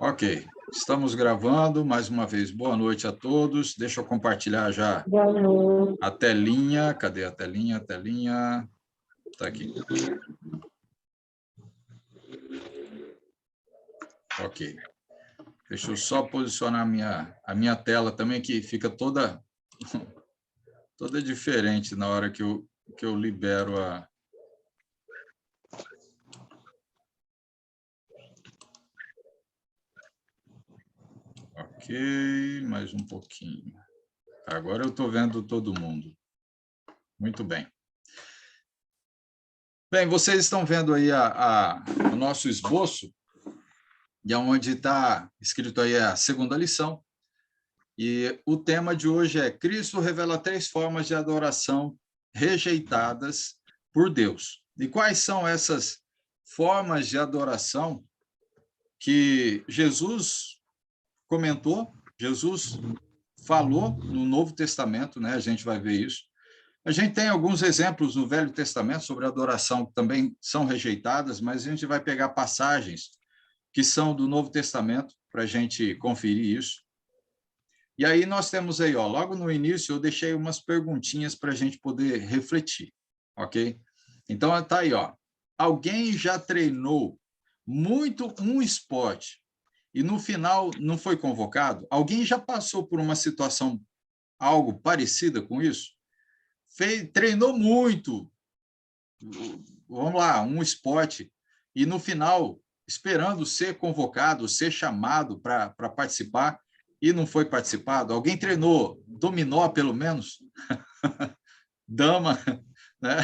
Ok, estamos gravando mais uma vez. Boa noite a todos. Deixa eu compartilhar já a telinha. Cadê a telinha? A telinha está aqui. Ok. Deixa eu só posicionar a minha tela também, que fica toda diferente na hora que eu libero a... Ok, mais um pouquinho. Agora eu estou vendo todo mundo. Muito bem. Bem, vocês estão vendo aí o nosso esboço, e onde está escrito aí a segunda lição. E o tema de hoje é: Cristo revela 3 formas de adoração rejeitadas por Deus. E quais são essas formas de adoração que Jesus comentou, Jesus falou no Novo Testamento, né? A gente vai ver isso. A gente tem alguns exemplos no Velho Testamento sobre adoração que também são rejeitadas, mas a gente vai pegar passagens que são do Novo Testamento para a gente conferir isso. E aí nós temos aí, ó, logo no início eu deixei umas perguntinhas para a gente poder refletir, ok? Então está aí, ó. Alguém já treinou muito um esporte e no final não foi convocado? Alguém já passou por uma situação algo parecida com isso? Treinou muito, vamos lá, um esporte, e no final, esperando ser convocado, ser chamado para participar, e não foi participado? Alguém treinou dominó, pelo menos? Dama, né?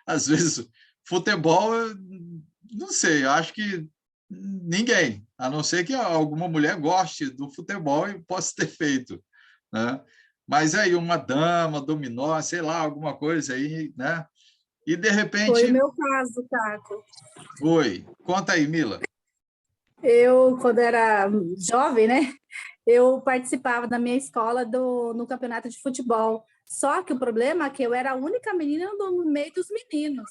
Às vezes, futebol, não sei, acho que ninguém, a não ser que alguma mulher goste do futebol e possa ter feito, né? Mas aí uma dama, dominó, sei lá, alguma coisa aí, né? E de repente... Foi o meu caso, Caco. Foi. Conta aí, Mila. Eu, quando era jovem, né? Eu participava da minha escola no campeonato de futebol. Só que o problema é que eu era a única menina no meio dos meninos.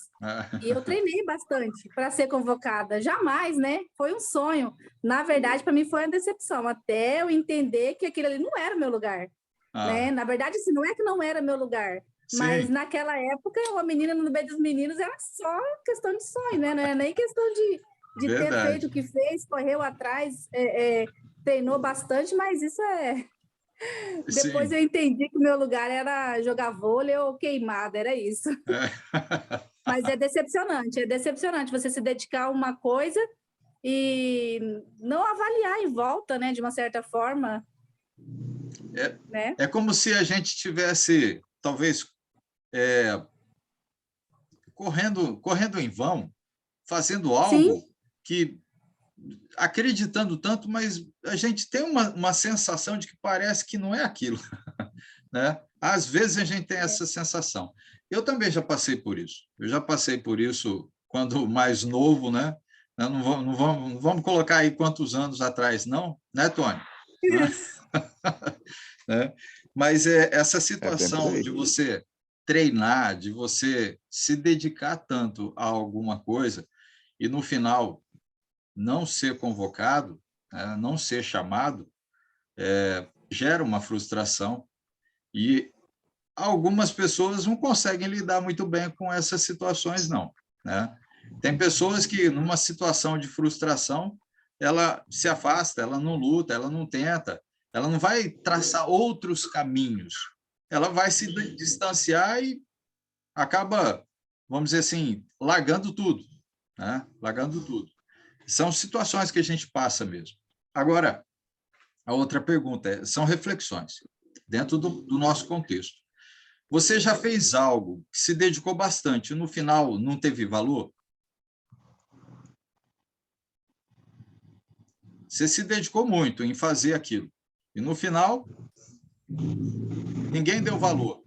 E eu treinei bastante para ser convocada. Jamais, né? Foi um sonho. Na verdade, para mim foi uma decepção, até eu entender que aquilo ali não era o meu lugar. Né? Na verdade, assim, não é que não era meu lugar, mas Sim. Naquela época, uma menina no meio dos meninos era só questão de sonho, né? Não era nem questão de ter feito o que fez, correu atrás, treinou bastante, mas isso é... Depois eu entendi que o meu lugar era jogar vôlei ou queimada, era isso. Mas é decepcionante você se dedicar a uma coisa e não avaliar em volta, né, de uma certa forma. É como se a gente tivesse, talvez, correndo em vão, fazendo algo Sim. que, acreditando tanto, mas a gente tem uma sensação de que parece que não é aquilo, né? Às vezes a gente tem essa sensação. Eu também já passei por isso. Eu já passei por isso quando mais novo, né? Não vamos colocar aí quantos anos atrás, não, né, Tony? Né? Mas essa situação de você treinar, de você se dedicar tanto a alguma coisa e, no final, não ser convocado, né, não ser chamado, gera uma frustração e algumas pessoas não conseguem lidar muito bem com essas situações, não, né? Tem pessoas que, numa situação de frustração, ela se afasta, ela não luta, ela não tenta, ela não vai traçar outros caminhos, ela vai se distanciar e acaba, vamos dizer assim, largando tudo, né? Largando tudo. São situações que a gente passa mesmo. Agora, a outra pergunta são reflexões, dentro do nosso contexto. Você já fez algo que se dedicou bastante e no final não teve valor? Você se dedicou muito em fazer aquilo e no final ninguém deu valor.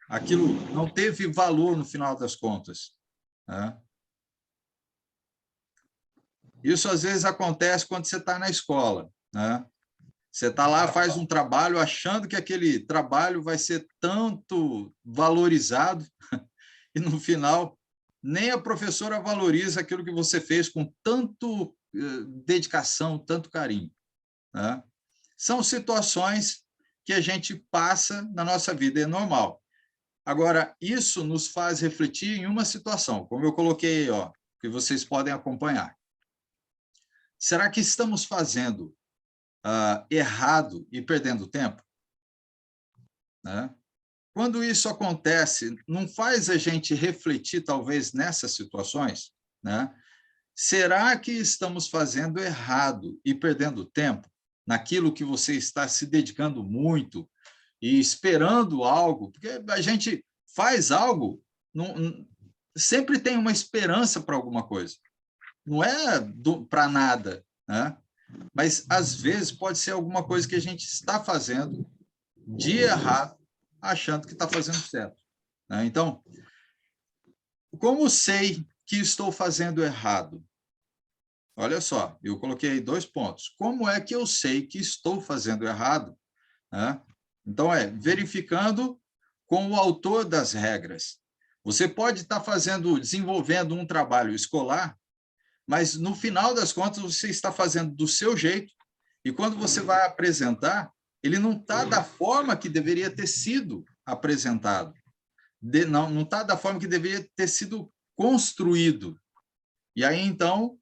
Aquilo não teve valor no final das contas, né? Isso às vezes acontece quando você está na escola, né? Você está lá, faz um trabalho achando que aquele trabalho vai ser tanto valorizado e no final nem a professora valoriza aquilo que você fez com tanto dedicação, tanto carinho, né? São situações que a gente passa na nossa vida, é normal. Agora, isso nos faz refletir em uma situação, como eu coloquei aí, ó, que vocês podem acompanhar. Será que estamos fazendo errado e perdendo tempo? Né? Quando isso acontece, não faz a gente refletir, talvez, nessas situações? Né? Será que estamos fazendo errado e perdendo tempo naquilo que você está se dedicando muito e esperando algo? Porque a gente faz algo, sempre tem uma esperança para alguma coisa. Não é para nada, né? Mas, às vezes, pode ser alguma coisa que a gente está fazendo de errado, achando que está fazendo certo, né? Então, como sei que estou fazendo errado? Olha só, eu coloquei 2 pontos. Como é que eu sei que estou fazendo errado? Né? Então, verificando com o autor das regras. Você pode estar desenvolvendo um trabalho escolar, mas, no final das contas, você está fazendo do seu jeito, e quando você vai apresentar, ele não está da forma que deveria ter sido apresentado. Não está da forma que deveria ter sido construído. E aí, então,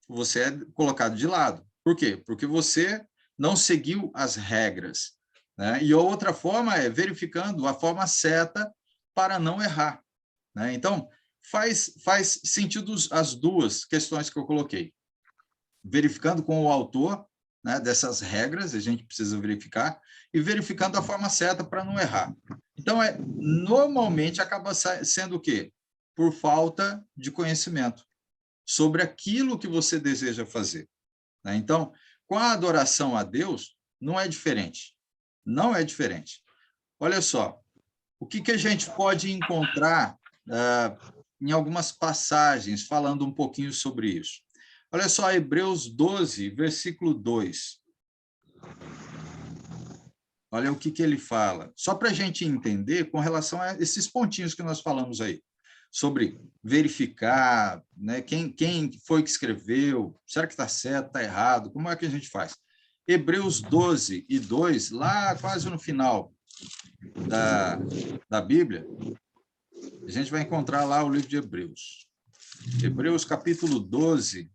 você é colocado de lado. Por quê? Porque você não seguiu as regras, né? E a outra forma é verificando a forma certa para não errar, né? Então, faz sentido as duas questões que eu coloquei. Verificando com o autor, né, dessas regras, a gente precisa verificar, e verificando a forma certa para não errar. Então, normalmente acaba sendo o quê? Por falta de conhecimento sobre aquilo que você deseja fazer, né? Então, com a adoração a Deus, não é diferente. Não é diferente. Olha só, o que a gente pode encontrar em algumas passagens falando um pouquinho sobre isso. Olha só, Hebreus 12, versículo 2. Olha o que ele fala. Só para a gente entender com relação a esses pontinhos que nós falamos aí. Sobre verificar, né, quem foi que escreveu, será que está certo, está errado, como é que a gente faz? Hebreus 12 e 2, lá quase no final da Bíblia, a gente vai encontrar lá o livro de Hebreus. Hebreus capítulo 12,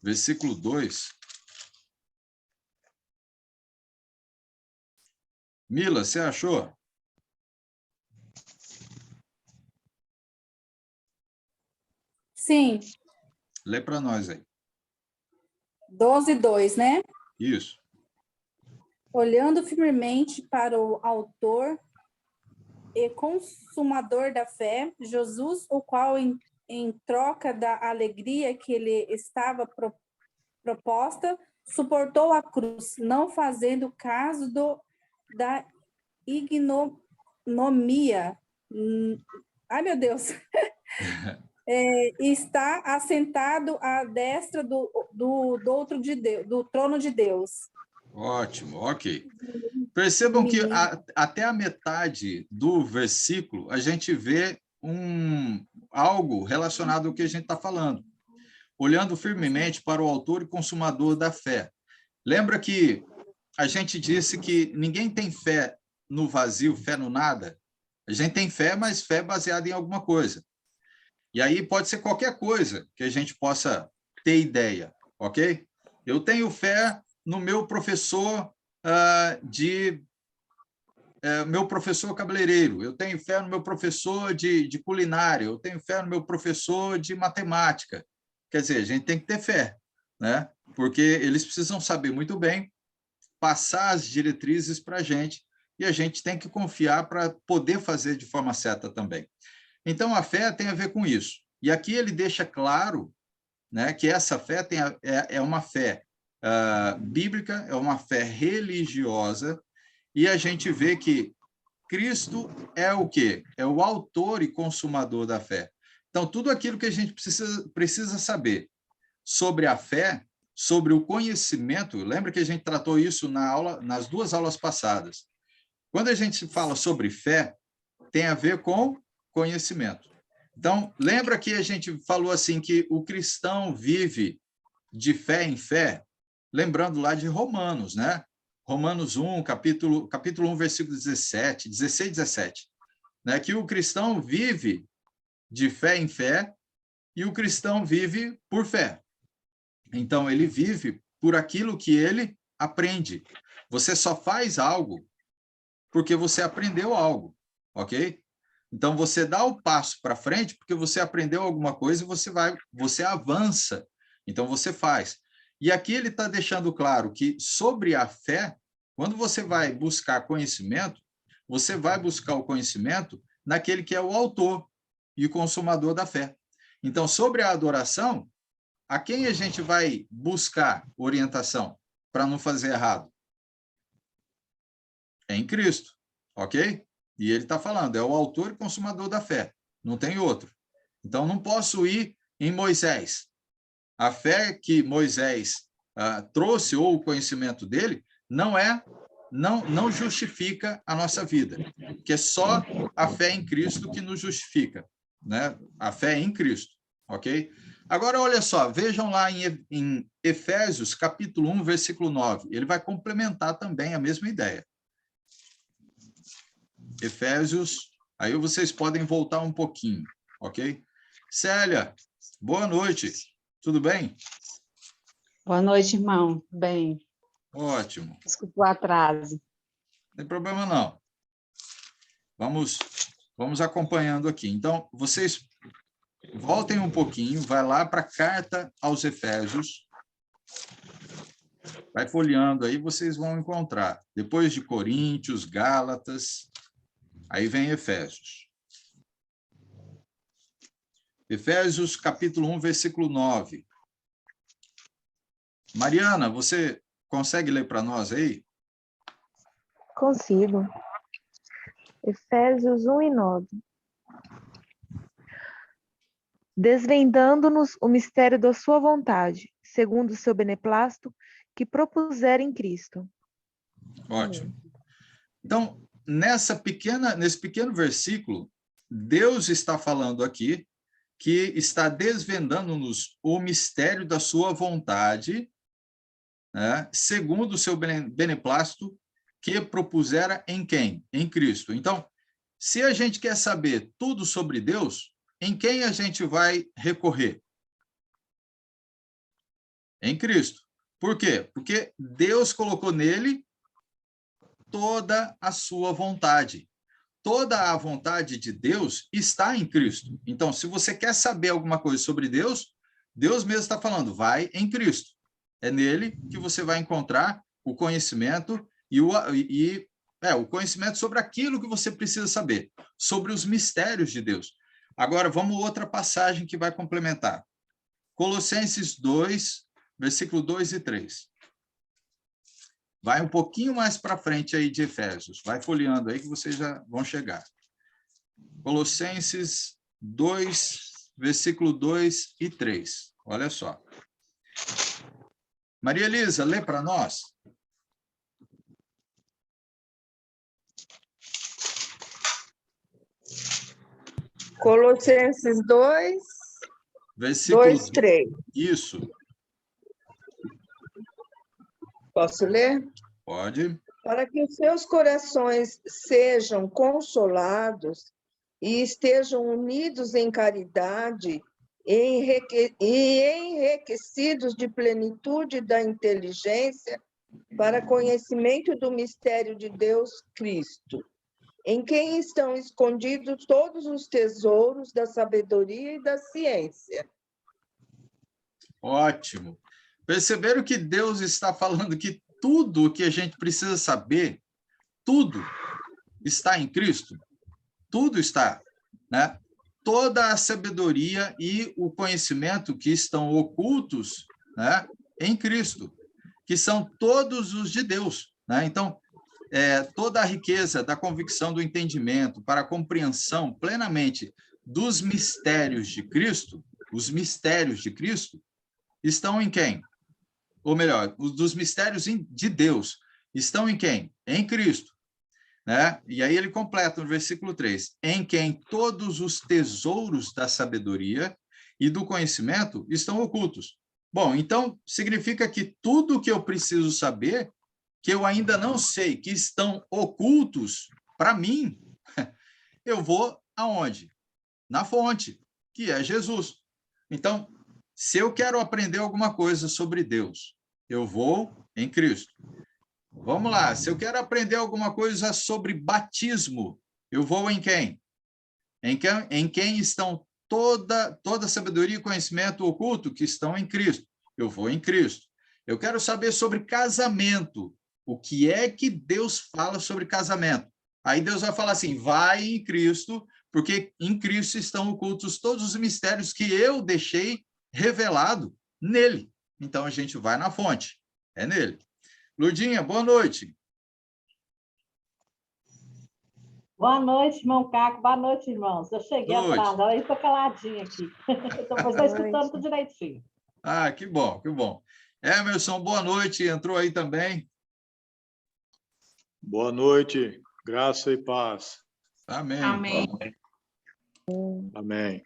versículo 2. Mila, você achou? Sim. Lê para nós aí. 12:2, né? Isso. Olhando firmemente para o autor e consumador da fé, Jesus, o qual, em troca da alegria que lhe estava proposta, suportou a cruz, não fazendo caso da ignomia. Ai, meu Deus! Está assentado à destra do trono de Deus. Ótimo, ok. Percebam que até a metade do versículo a gente vê algo relacionado ao que a gente está falando. Olhando firmemente para o autor e consumador da fé. Lembra que a gente disse que ninguém tem fé no vazio, fé no nada? A gente tem fé, mas fé baseada em alguma coisa. E aí pode ser qualquer coisa que a gente possa ter ideia, ok? Eu tenho fé no meu professor meu professor cabeleireiro, eu tenho fé no meu professor de culinária, eu tenho fé no meu professor de matemática. Quer dizer, a gente tem que ter fé, né? Porque eles precisam saber muito bem passar as diretrizes para a gente, e a gente tem que confiar para poder fazer de forma certa também. Então, a fé tem a ver com isso. E aqui ele deixa claro, né, que essa fé é uma fé bíblica, é uma fé religiosa, e a gente vê que Cristo é o quê? É o autor e consumador da fé. Então, tudo aquilo que a gente precisa saber sobre a fé, sobre o conhecimento, lembra que a gente tratou isso nas 2 aulas passadas. Quando a gente fala sobre fé, tem a ver com conhecimento. Então, lembra que a gente falou assim que o cristão vive de fé em fé? Lembrando lá de Romanos, né? Romanos 1, capítulo 1, versículo 16 e 17, né? Que o cristão vive de fé em fé e o cristão vive por fé. Então, ele vive por aquilo que ele aprende. Você só faz algo porque você aprendeu algo, ok? Então, você dá o passo para frente porque você aprendeu alguma coisa e você avança. Então, você faz. E aqui ele está deixando claro que sobre a fé, quando você vai buscar conhecimento, você vai buscar o conhecimento naquele que é o autor e o consumador da fé. Então, sobre a adoração, a quem a gente vai buscar orientação para não fazer errado? É em Cristo, ok? E ele está falando, é o autor e consumador da fé, não tem outro. Então, não posso ir em Moisés. A fé que Moisés trouxe, ou o conhecimento dele, não justifica a nossa vida, que é só a fé em Cristo que nos justifica, né? A fé em Cristo, ok? Agora, olha só, vejam lá em Efésios, capítulo 1, versículo 9. Ele vai complementar também a mesma ideia. Efésios, aí vocês podem voltar um pouquinho, ok? Célia, boa noite, tudo bem? Boa noite, irmão. Bem, Ótimo, desculpa o atraso. não tem problema não. Vamos acompanhando aqui. Então, vocês voltem um pouquinho, vai lá para a carta aos Efésios, vai folheando aí, vocês vão encontrar. Depois de Coríntios, Gálatas, aí vem Efésios. Efésios, capítulo 1, versículo 9. Mariana, você consegue ler para nós aí? Consigo. Efésios 1 e 9. Desvendando-nos o mistério da sua vontade, segundo o seu beneplácito, que propuser em Cristo. Ótimo. Então, nesse pequeno versículo, Deus está falando aqui que está desvendando-nos o mistério da sua vontade, né, segundo o seu beneplácito, que propusera em quem? Em Cristo. Então, se a gente quer saber tudo sobre Deus, em quem a gente vai recorrer? Em Cristo. Por quê? Porque Deus colocou nele toda a sua vontade. Toda a vontade de Deus está em Cristo. Então, se você quer saber alguma coisa sobre Deus, Deus mesmo está falando, vai em Cristo. É nele que você vai encontrar o conhecimento o conhecimento sobre aquilo que você precisa saber, sobre os mistérios de Deus. Agora, vamos a outra passagem que vai complementar. Colossenses 2, versículo 2 e 3. Vai um pouquinho mais para frente aí de Efésios. Vai folheando aí que vocês já vão chegar. Colossenses 2, versículo 2 e 3. Olha só. Maria Elisa, lê para nós. Colossenses 2, Versículo 2, 3. Isso. Posso ler? Pode. Para que os seus corações sejam consolados e estejam unidos em caridade e enriquecidos de plenitude da inteligência para conhecimento do mistério de Deus Cristo, em quem estão escondidos todos os tesouros da sabedoria e da ciência. Ótimo. Perceberam que Deus está falando que tudo o que a gente precisa saber, tudo está em Cristo? Tudo está, né? Toda a sabedoria e o conhecimento que estão ocultos, né, em Cristo, que são todos os de Deus, né? Então, toda a riqueza da convicção do entendimento para a compreensão plenamente dos mistérios de Cristo, os mistérios de Cristo, estão em quem? Ou melhor, os dos mistérios de Deus estão em quem? Em Cristo. né? E aí ele completa no versículo 3, em quem todos os tesouros da sabedoria e do conhecimento estão ocultos. Bom, então significa que tudo que eu preciso saber, que eu ainda não sei, que estão ocultos para mim, eu vou aonde? Na fonte, que é Jesus. Então, se eu quero aprender alguma coisa sobre Deus, eu vou em Cristo. Vamos lá, se eu quero aprender alguma coisa sobre batismo, eu vou em quem? Em quem estão toda sabedoria e conhecimento oculto que estão em Cristo. Eu vou em Cristo. Eu quero saber sobre casamento. O que é que Deus fala sobre casamento? Aí Deus vai falar assim, vai em Cristo, porque em Cristo estão ocultos todos os mistérios que eu deixei revelado nele. Então, a gente vai na fonte, é nele. Lurdinha, boa noite. Boa noite, irmão Caco. Boa noite, irmãos. Eu cheguei atrasada, aí estou caladinha aqui. Estou escutando tudo direitinho. Ah, que bom, que bom. Emerson, boa noite. Entrou aí também. Boa noite, graça e paz. Amém. Amém. Amém.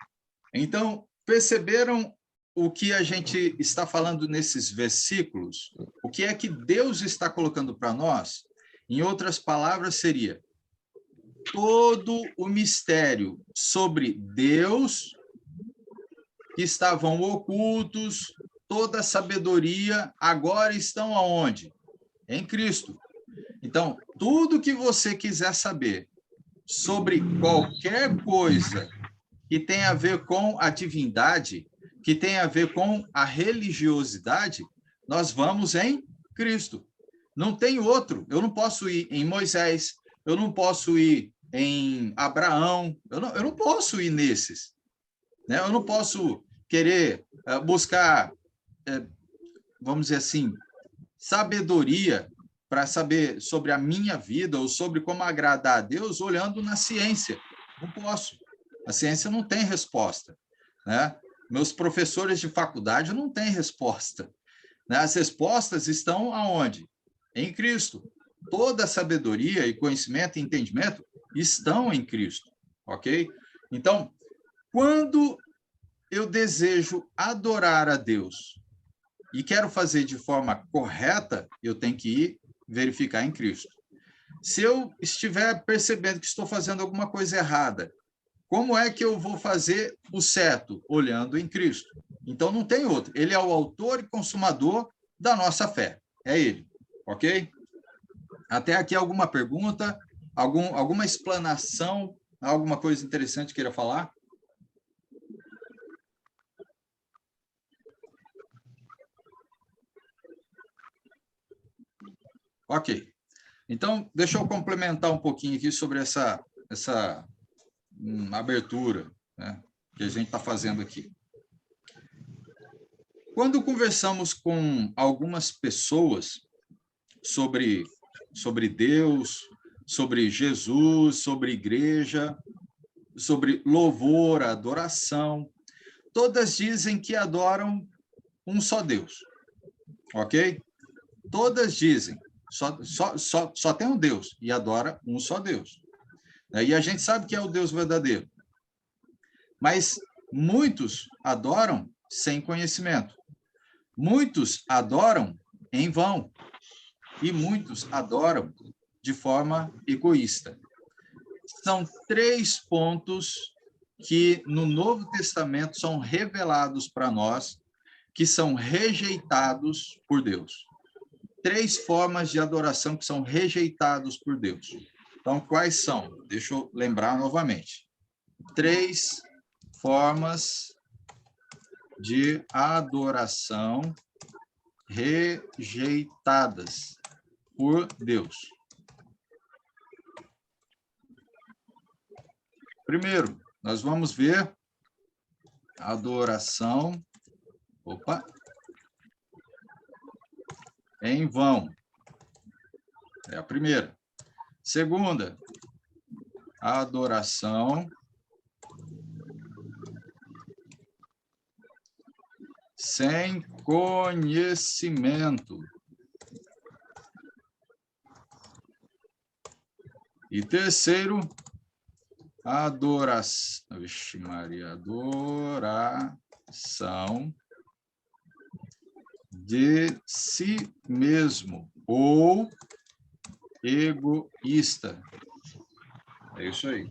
Então, perceberam o que a gente está falando nesses versículos? O que é que Deus está colocando para nós? Em outras palavras, seria todo o mistério sobre Deus que estavam ocultos, toda a sabedoria, agora estão aonde? Em Cristo. Então, tudo que você quiser saber sobre qualquer coisa que tenha a ver com a divindade, que tenha a ver com a religiosidade, nós vamos em Cristo. Não tem outro. Eu não posso ir em Moisés, eu não posso ir em Abraão, eu não posso ir nesses. Né? Eu não posso querer buscar, vamos dizer assim, sabedoria para saber sobre a minha vida ou sobre como agradar a Deus olhando na ciência. Não posso. A ciência não tem resposta. Né? Meus professores de faculdade não têm resposta. Né? As respostas estão aonde? Em Cristo. Toda a sabedoria e conhecimento e entendimento estão em Cristo. Ok? Então, quando eu desejo adorar a Deus e quero fazer de forma correta, eu tenho que ir verificar em Cristo. Se eu estiver percebendo que estou fazendo alguma coisa errada, como é que eu vou fazer o certo? Olhando em Cristo. Então, não tem outro. Ele é o autor e consumador da nossa fé. É ele. Ok? Até aqui alguma pergunta? Alguma explanação? Alguma coisa interessante queira falar? Ok. Então, deixa eu complementar um pouquinho aqui sobre essa abertura, né, que a gente está fazendo aqui. Quando conversamos com algumas pessoas sobre Deus, sobre Jesus, sobre igreja, sobre louvor, adoração, todas dizem que adoram um só Deus, ok? Todas dizem, só tem um Deus e adora um só Deus. E a gente sabe que é o Deus verdadeiro. Mas muitos adoram sem conhecimento. Muitos adoram em vão. E muitos adoram de forma egoísta. São 3 pontos que no Novo Testamento são revelados para nós, que são rejeitados por Deus. 3 formas de adoração que são rejeitados por Deus. Então, quais são? Deixa eu lembrar novamente. 3 formas de adoração rejeitadas por Deus. Primeiro, nós vamos ver adoração, em vão. É a primeira. Segunda, adoração sem conhecimento. E terceiro, adoração. Vixe Maria, adoração de si mesmo ou egoísta. É isso aí.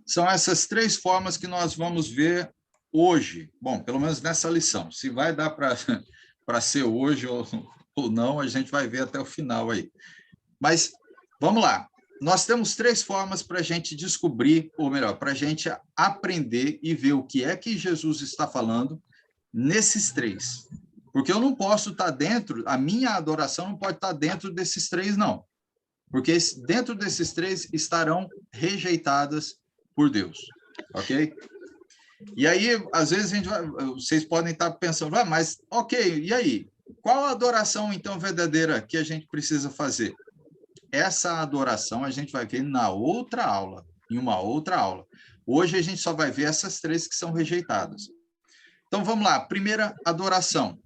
São essas três formas que nós vamos ver hoje. Bom, pelo menos nessa lição. Se vai dar para ser hoje ou não, a gente vai ver até o final aí. Mas, vamos lá. Nós temos três formas para a gente descobrir, ou melhor, para a gente aprender e ver o que é que Jesus está falando nesses três. Porque eu não posso estar dentro, a minha adoração não pode estar dentro desses três, não. Porque dentro desses três estarão rejeitadas por Deus, ok? E aí, às vezes, vocês podem estar pensando, mas, ok, e aí? Qual a adoração, então, verdadeira que a gente precisa fazer? Essa adoração a gente vai ver na outra aula, em uma outra aula. Hoje a gente só vai ver essas três que são rejeitadas. Então, vamos lá. Primeira, adoração.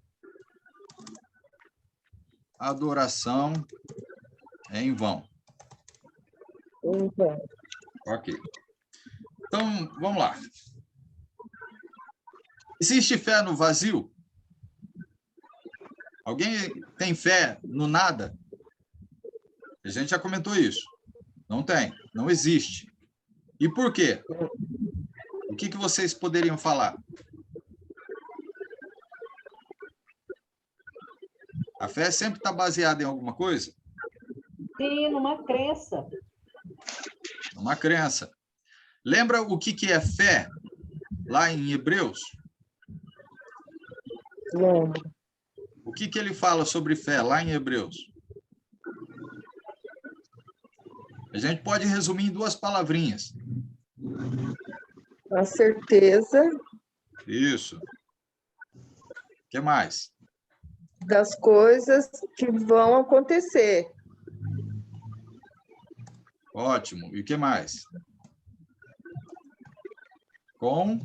Adoração em vão. Em vão. Ok. Então, vamos lá. Existe fé no vazio? Alguém tem fé no nada? A gente já comentou isso. Não tem, não existe. E por quê? O que vocês poderiam falar? A fé sempre está baseada em alguma coisa? Sim, numa crença. Uma crença. Lembra o que é fé lá em Hebreus? Lembro. O que ele fala sobre fé lá em Hebreus? A gente pode resumir em duas palavrinhas. A certeza. Isso. O que mais? Das coisas que vão acontecer. Ótimo. E o que mais? Com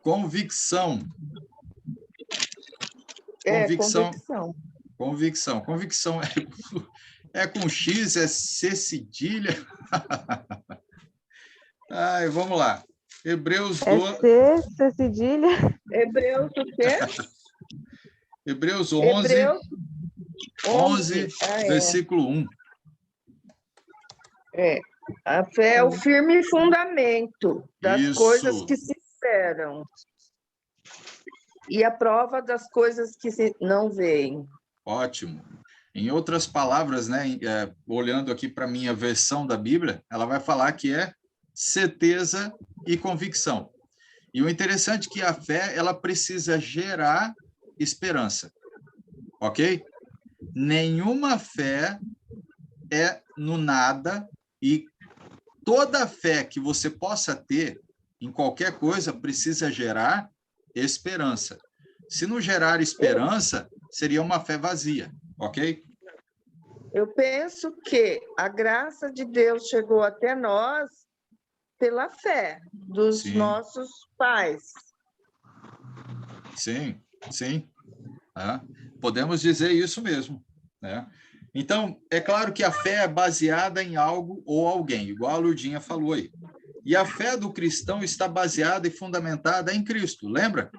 convicção. Convicção. Convicção. Convicção é com X, é C cedilha. Ai, vamos lá. Hebreus 12. É C cedilha. Hebreus o quê? Hebreus 11. Hebreus 11, versículo 1. A fé é o firme fundamento das Isso. coisas que se esperam e a prova das coisas que não veem. Ótimo. Em outras palavras, né, olhando aqui para a minha versão da Bíblia, ela vai falar que é certeza e convicção. E o interessante é que a fé, ela precisa gerar esperança. Ok? Nenhuma fé é no nada e toda fé que você possa ter em qualquer coisa precisa gerar esperança. Se não gerar esperança, seria uma fé vazia, ok? Eu penso que a graça de Deus chegou até nós pela fé dos nossos pais. Sim, sim. Podemos dizer isso mesmo, né? Então, é claro que a fé é baseada em algo ou alguém, igual a Lurdinha falou aí. E a fé do cristão está baseada e fundamentada em Cristo, lembra?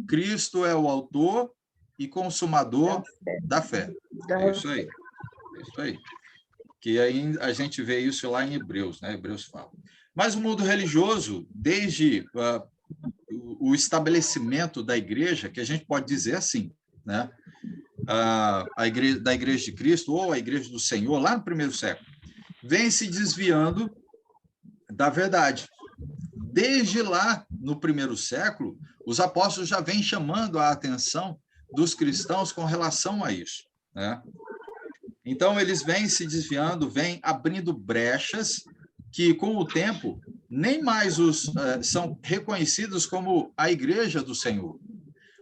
Cristo é o autor e consumador da fé. É isso aí. É isso aí. Que aí a gente vê isso lá em Hebreus, né? Hebreus fala. Mas o mundo religioso, desde o estabelecimento da igreja, que a gente pode dizer assim, né? Da Igreja de Cristo ou a Igreja do Senhor, lá no primeiro século, vem se desviando da verdade. Desde lá, no primeiro século, os apóstolos já vêm chamando a atenção dos cristãos com relação a isso, né? Então, eles vêm se desviando, vêm abrindo brechas que, com o tempo, nem mais são reconhecidos como a Igreja do Senhor.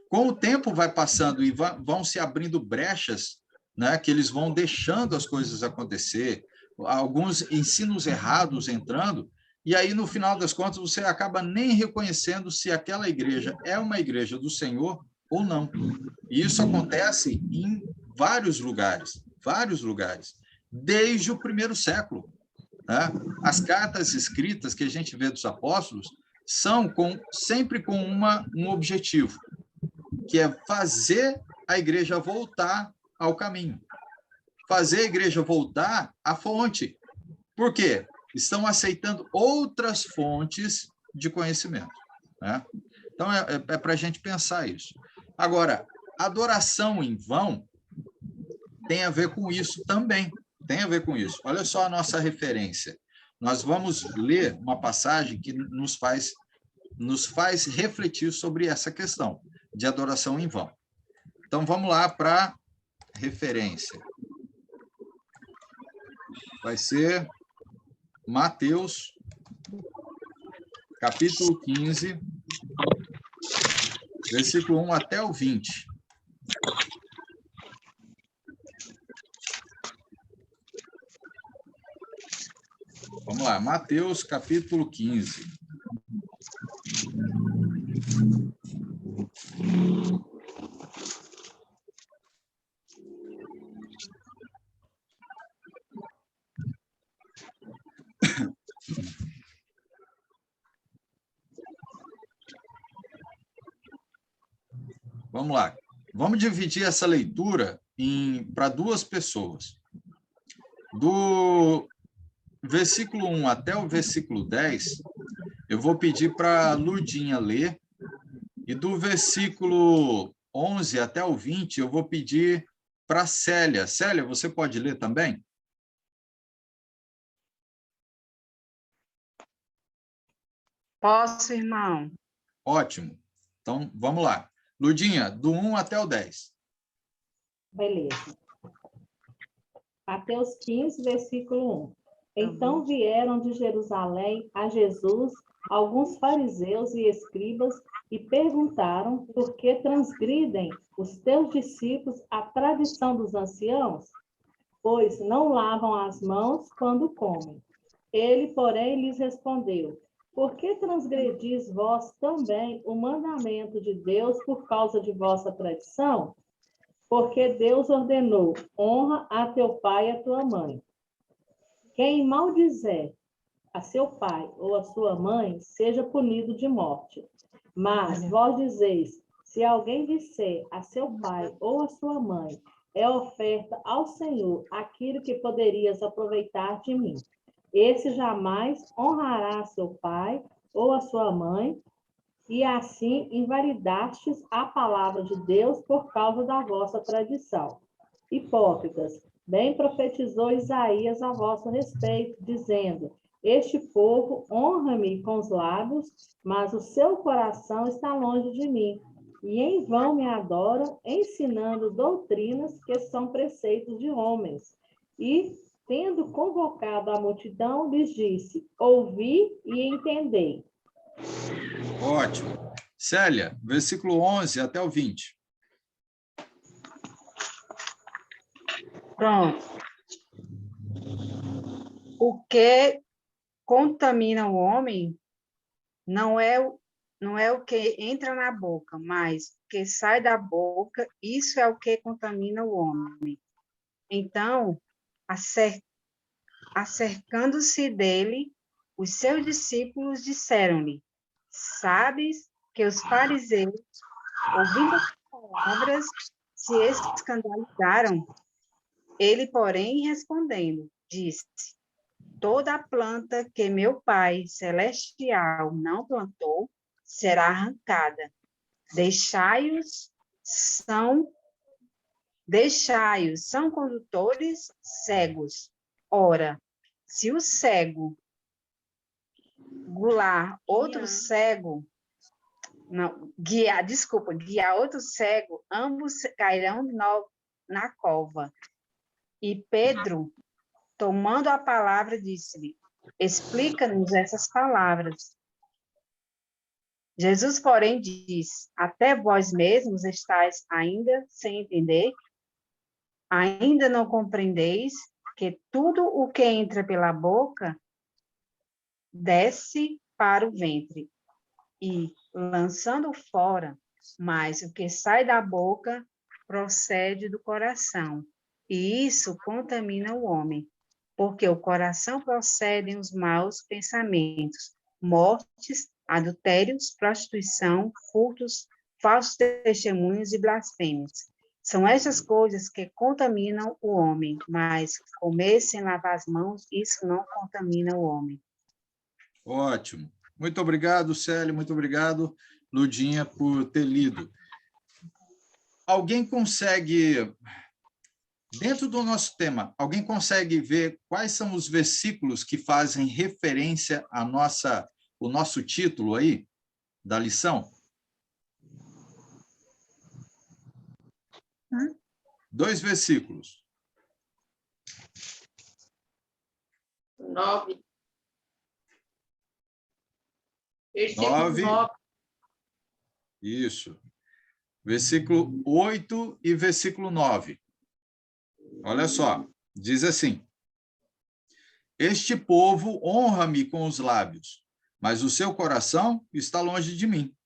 Com o tempo vai passando e vão se abrindo brechas, né, que eles vão deixando as coisas acontecer, alguns ensinos errados entrando, e aí, no final das contas, você acaba nem reconhecendo se aquela igreja é uma igreja do Senhor ou não. E isso acontece em vários lugares, desde o primeiro século. Né? As cartas escritas que a gente vê dos apóstolos são sempre com um objetivo, que é fazer a igreja voltar ao caminho, fazer a igreja voltar à fonte. Por quê? Estão aceitando outras fontes de conhecimento. Né? Então, é para a gente pensar isso. Agora, adoração em vão tem a ver com isso também. Tem a ver com isso. Olha só a nossa referência. Nós vamos ler uma passagem que nos faz refletir sobre essa questão de adoração em vão. Então, vamos lá para a referência. Vai ser Mateus, capítulo 15, versículo 1 até o 20. Vamos lá, Mateus, capítulo 15. Vamos lá. Vamos dividir essa leitura para duas pessoas. Do versículo 1 até o versículo 10, eu vou pedir para a Ludinha ler, e do versículo 11 até o 20, eu vou pedir para a Célia. Célia, você pode ler também? Posso, irmão? Ótimo. Então, vamos lá. Ludinha, do 1 até o 10. Beleza. Mateus 15, versículo 1. Então vieram de Jerusalém a Jesus alguns fariseus e escribas e perguntaram por que transgridem os teus discípulos a tradição dos anciãos, pois não lavam as mãos quando comem. Ele, porém, lhes respondeu: por que transgredis vós também o mandamento de Deus por causa de vossa tradição? Porque Deus ordenou: honra a teu pai e a tua mãe. Quem maldizer a seu pai ou a sua mãe, seja punido de morte. Mas vós dizeis: se alguém disser a seu pai ou a sua mãe, é oferta ao Senhor aquilo que poderias aproveitar de mim. Esse jamais honrará seu pai ou a sua mãe, e assim invalidastes a palavra de Deus por causa da vossa tradição. Hipócritas, bem profetizou Isaías a vosso respeito, dizendo: este povo honra-me com os lábios, mas o seu coração está longe de mim, e em vão me adoram, ensinando doutrinas que são preceitos de homens. E, tendo convocado a multidão, lhes disse: ouvi e entendei. Ótimo. Célia, versículo 11 até o 20. Pronto. O que contamina o homem não é o que entra na boca, mas o que sai da boca, isso é o que contamina o homem. Então, acercando-se dele, os seus discípulos disseram-lhe: sabes que os fariseus, ouvindo as palavras, se escandalizaram. Ele, porém, respondendo, disse: toda a planta que meu Pai Celestial não plantou será arrancada. Deixai-os, são condutores cegos. Ora, se o cego guiar outro cego, guiar outro cego, ambos cairão na cova. E Pedro, tomando a palavra, disse-lhe: explica-nos essas palavras. Jesus, porém, disse: até vós mesmos estáis ainda sem entender? Ainda não compreendeis que tudo o que entra pela boca desce para o ventre e, lançando fora, mas o que sai da boca procede do coração, e isso contamina o homem, porque o coração procedem os maus pensamentos, mortes, adultérios, prostituição, furtos, falsos testemunhos e blasfêmias. São essas coisas que contaminam o homem, mas comer sem lavar as mãos, isso não contamina o homem. Ótimo. Muito obrigado, Célio, muito obrigado, Ludinha, por ter lido. Alguém consegue, dentro do nosso tema, alguém consegue ver quais são os versículos que fazem referência à o nosso título aí, da lição? 2 versículos. 9. 9. Isso. Versículo 8 e versículo 9. Olha só, diz assim: Este povo honra-me com os lábios, mas o seu coração está longe de mim,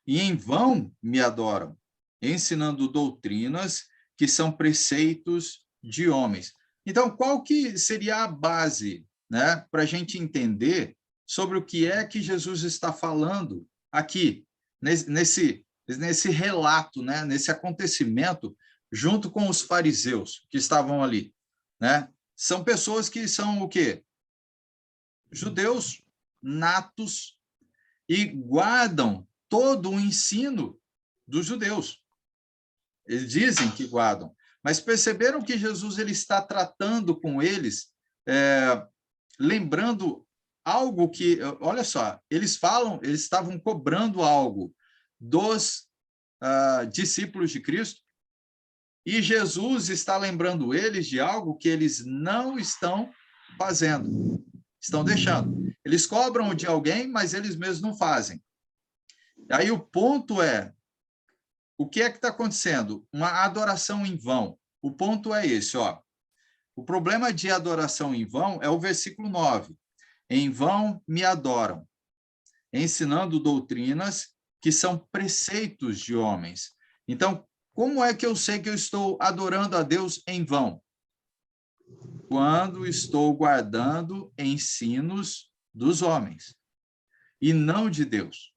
e em vão me adoram, ensinando doutrinas que são preceitos de homens. Então, qual que seria a base, né, para a gente entender sobre o que é que Jesus está falando aqui, nesse relato, né, nesse acontecimento, junto com os fariseus que estavam ali, né? São pessoas que são o quê? Judeus natos e guardam todo o ensino dos judeus. Eles dizem que guardam, mas perceberam que Jesus ele está tratando com eles, lembrando algo que, olha só, eles estavam cobrando algo dos discípulos de Cristo, e Jesus está lembrando eles de algo que eles não estão fazendo, estão deixando. Eles cobram de alguém, mas eles mesmos não fazem. Aí o ponto é, o que é que está acontecendo? Uma adoração em vão. O ponto é esse, ó. O problema de adoração em vão é o versículo 9. Em vão me adoram, ensinando doutrinas que são preceitos de homens. Então, como é que eu sei que eu estou adorando a Deus em vão? Quando estou guardando ensinos dos homens, e não de Deus.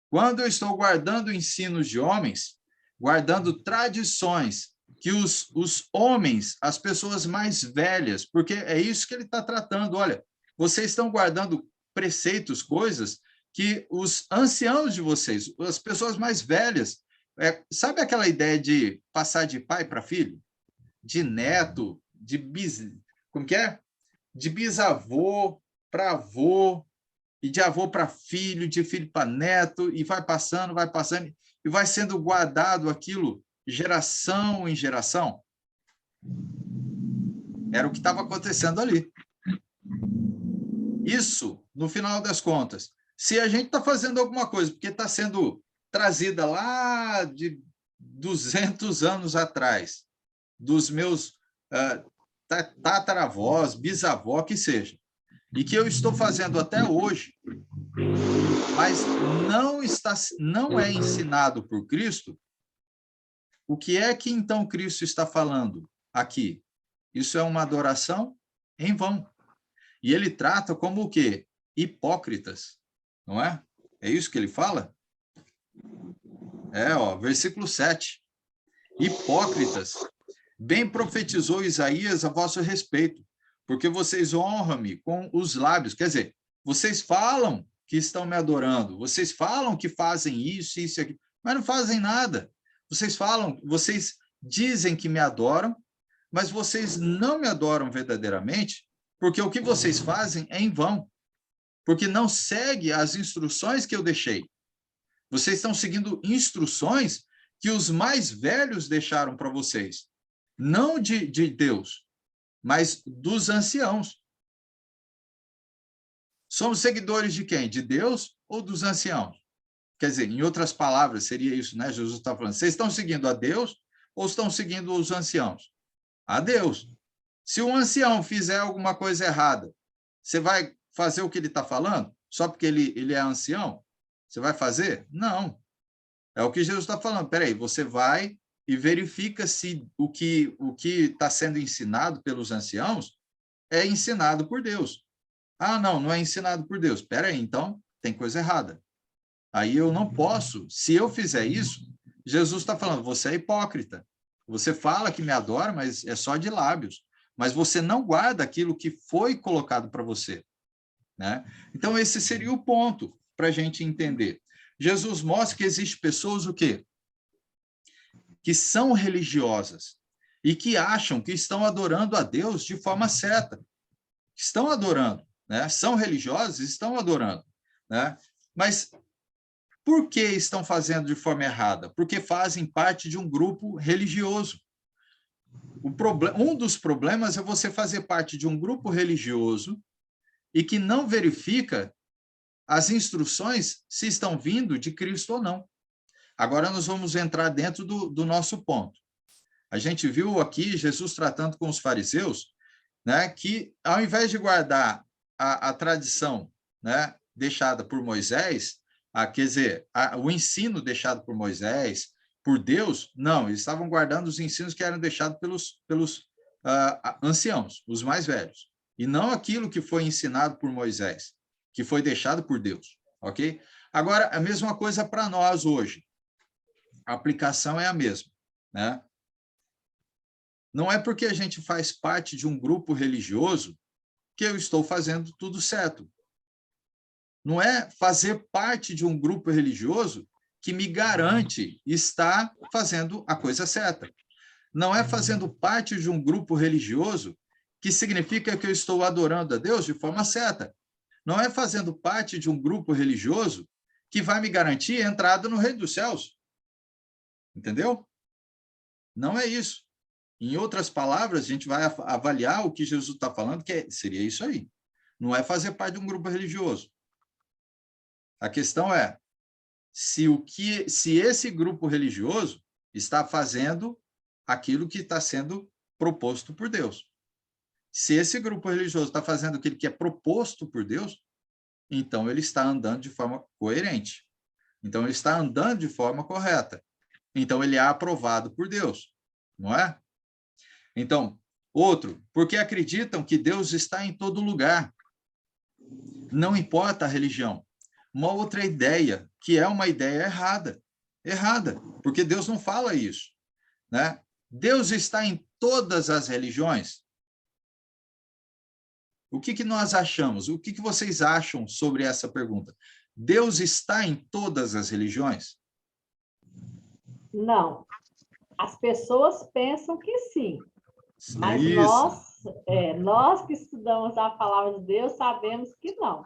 Quando eu estou guardando ensinos de homens, guardando tradições que os homens, as pessoas mais velhas, porque é isso que ele está tratando, olha, vocês estão guardando preceitos, coisas que os anciãos de vocês, as pessoas mais velhas, sabe aquela ideia de passar de pai para filho? De neto, como que é? De bisavô para avô, e de avô para filho, de filho para neto, e vai passando, e vai sendo guardado aquilo, geração em geração. Era o que estava acontecendo ali. Isso, no final das contas, se a gente está fazendo alguma coisa, porque está sendo trazida lá de 200 anos atrás, dos meus tataravós, bisavó, que seja, e que eu estou fazendo até hoje, mas não é ensinado por Cristo, o que é que então Cristo está falando aqui? Isso é uma adoração em vão. E ele trata como o quê? Hipócritas, não é? É isso que ele fala? Versículo 7. Hipócritas, bem profetizou Isaías a vosso respeito, porque vocês honram-me com os lábios. Quer dizer, vocês falam que estão me adorando, vocês falam que fazem isso, isso e aquilo, mas não fazem nada. Vocês dizem que me adoram, mas vocês não me adoram verdadeiramente, porque o que vocês fazem é em vão, porque não segue as instruções que eu deixei. Vocês estão seguindo instruções que os mais velhos deixaram para vocês, não de Deus, mas dos anciãos. Somos seguidores de quem? De Deus ou dos anciãos? Quer dizer, em outras palavras, seria isso, né? Jesus está falando, vocês estão seguindo a Deus ou estão seguindo os anciãos? A Deus. Se um ancião fizer alguma coisa errada, você vai fazer o que ele está falando? Só porque ele é ancião? Você vai fazer? Não. É o que Jesus está falando. Espera aí, você vai e verifica se o que está sendo ensinado pelos anciãos é ensinado por Deus. Ah, não é ensinado por Deus. Espera aí, então tem coisa errada. Aí eu não posso, se eu fizer isso, Jesus está falando, você é hipócrita. Você fala que me adora, mas é só de lábios. Mas você não guarda aquilo que foi colocado para você, né? Então, esse seria o ponto para a gente entender. Jesus mostra que existem pessoas o quê? Que são religiosas e que acham que estão adorando a Deus de forma certa. Estão adorando, né? São religiosas, estão adorando, né? Mas por que estão fazendo de forma errada? Porque fazem parte de um grupo religioso. Um dos problemas é você fazer parte de um grupo religioso e que não verifica as instruções se estão vindo de Cristo ou não. Agora nós vamos entrar dentro do nosso ponto. A gente viu aqui Jesus tratando com os fariseus, né, que ao invés de guardar a tradição, né, deixada por Moisés, quer dizer, o ensino deixado por Moisés, por Deus, não, eles estavam guardando os ensinos que eram deixados pelos anciãos, os mais velhos, e não aquilo que foi ensinado por Moisés, que foi deixado por Deus, ok? Agora, a mesma coisa para nós hoje. A aplicação é a mesma, né? Não é porque a gente faz parte de um grupo religioso que eu estou fazendo tudo certo. Não é fazer parte de um grupo religioso que me garante estar fazendo a coisa certa. Não é fazendo parte de um grupo religioso que significa que eu estou adorando a Deus de forma certa. Não é fazendo parte de um grupo religioso que vai me garantir a entrada no reino dos céus. Entendeu? Não é isso. Em outras palavras, a gente vai avaliar o que Jesus está falando, que seria isso aí. Não é fazer parte de um grupo religioso. A questão é se esse grupo religioso está fazendo aquilo que está sendo proposto por Deus. Se esse grupo religioso está fazendo aquilo que é proposto por Deus, então ele está andando de forma coerente. Então ele está andando de forma correta. Então ele é aprovado por Deus, não é? Então, outro, porque acreditam que Deus está em todo lugar. Não importa a religião. Uma outra ideia, que é uma ideia errada. Errada, porque Deus não fala isso, né? Deus está em todas as religiões. O que nós achamos? O que vocês acham sobre essa pergunta? Deus está em todas as religiões? Não. As pessoas pensam que sim. Mas nós que estudamos a palavra de Deus sabemos que não.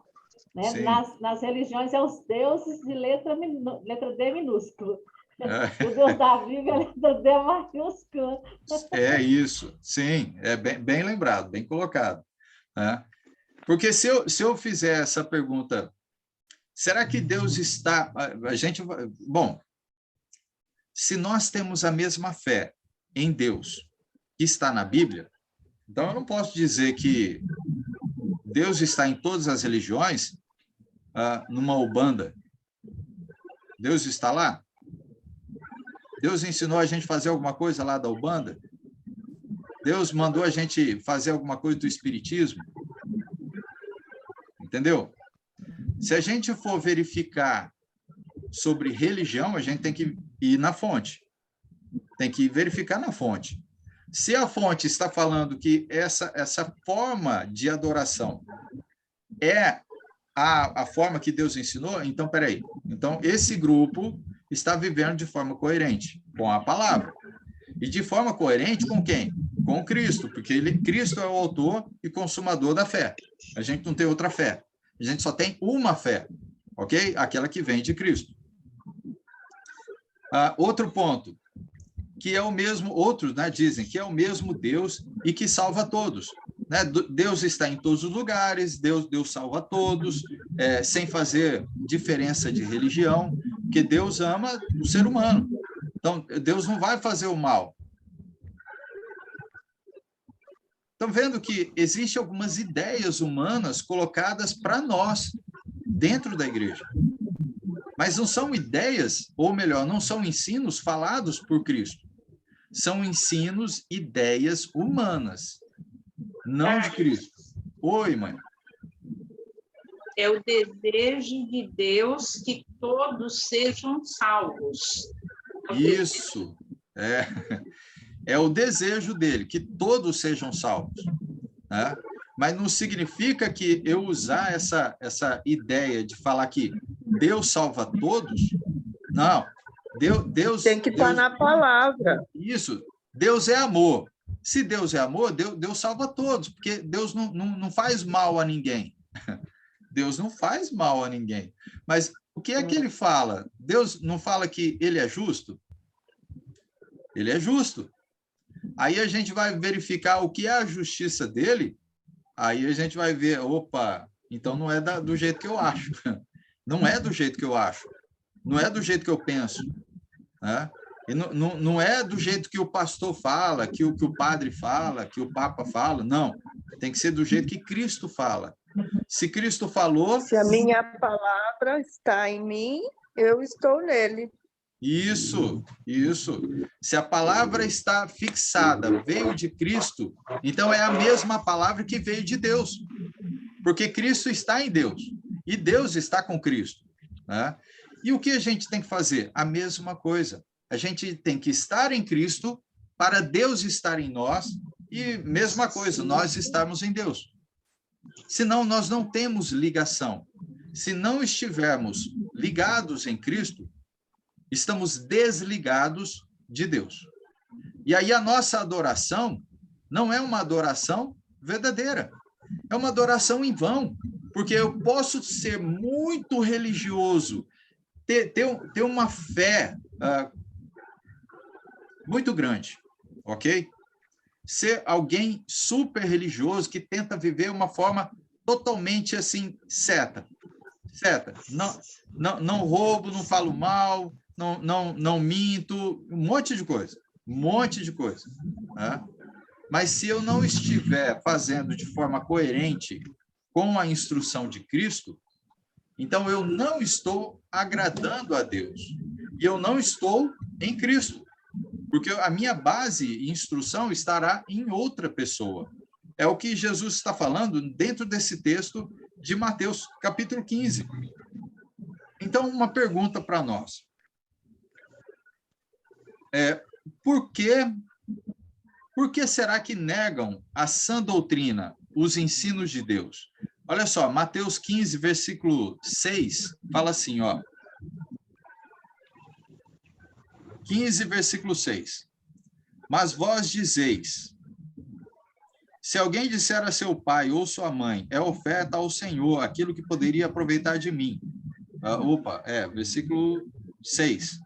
Né? Nas religiões é os deuses de letra D minúscula. O Deus da Bíblia é letra D maiúscula. É isso, sim, é bem lembrado, bem colocado. Né? Porque se eu fizer essa pergunta, será que Deus está... Bom, se nós temos a mesma fé em Deus que está na Bíblia, então eu não posso dizer que Deus está em todas as religiões numa Ubanda. Deus está lá? Deus ensinou a gente a fazer alguma coisa lá da Ubanda? Deus mandou a gente fazer alguma coisa do Espiritismo? Entendeu? Se a gente for verificar sobre religião, a gente tem que ir na fonte. Tem que verificar na fonte. Se a fonte está falando que essa forma de adoração é a forma que Deus ensinou, então, peraí. Então, esse grupo está vivendo de forma coerente com a palavra. E de forma coerente com quem? Com Cristo, porque Cristo é o autor e consumador da fé. A gente não tem outra fé. A gente só tem uma fé, ok? Aquela que vem de Cristo. Outro ponto, que é o mesmo, outros, né, dizem que é o mesmo Deus e que salva todos. Né? Deus está em todos os lugares, Deus salva todos, sem fazer diferença de religião, porque Deus ama o ser humano. Então, Deus não vai fazer o mal. Estão vendo que existem algumas ideias humanas colocadas para nós, dentro da igreja. Mas não são ideias, ou melhor, não são ensinos falados por Cristo. São ensinos, ideias humanas, não de Cristo. Oi, mãe. É o desejo de Deus que todos sejam salvos. Isso, é o desejo dele, que todos sejam salvos, né? Mas não significa que eu usar essa ideia de falar que Deus salva todos. Não, Deus... Tem que estar na palavra. Isso, Deus é amor. Se Deus é amor, Deus salva todos, porque Deus não faz mal a ninguém. Deus não faz mal a ninguém. Mas o que é que ele fala? Deus não fala que ele é justo? Ele é justo. Aí a gente vai verificar o que é a justiça dele, aí a gente vai ver, opa, então não é do jeito que eu acho. Não é do jeito que eu acho. Não é do jeito que eu penso. Né? E não é do jeito que o pastor fala, que o padre fala, que o papa fala. Não. Tem que ser do jeito que Cristo fala. Se Cristo falou... Se a minha palavra está em mim, eu estou nele. Isso. Se a palavra está fixada, veio de Cristo, então é a mesma palavra que veio de Deus. Porque Cristo está em Deus. E Deus está com Cristo. Né? E o que a gente tem que fazer? A mesma coisa. A gente tem que estar em Cristo para Deus estar em nós e, mesma coisa, nós estarmos em Deus. Senão, nós não temos ligação. Se não estivermos ligados em Cristo, estamos desligados de Deus. E aí a nossa adoração não é uma adoração verdadeira. É uma adoração em vão. Porque eu posso ser muito religioso, ter uma fé muito grande, ok? Ser alguém super religioso que tenta viver uma forma totalmente assim, certa. Não roubo, não falo mal, não minto, um monte de coisa. Né? Mas se eu não estiver fazendo de forma coerente com a instrução de Cristo, então eu não estou agradando a Deus. E eu não estou em Cristo. Porque a minha base e instrução estará em outra pessoa. É o que Jesus está falando dentro desse texto de Mateus, capítulo 15. Então, uma pergunta para nós. Por que será que negam a sã doutrina, os ensinos de Deus? Olha só, Mateus 15, versículo 6, fala assim, ó. 15, versículo 6. Mas vós dizeis, se alguém disser a seu pai ou sua mãe, é oferta ao Senhor aquilo que poderia aproveitar de mim. Versículo 6.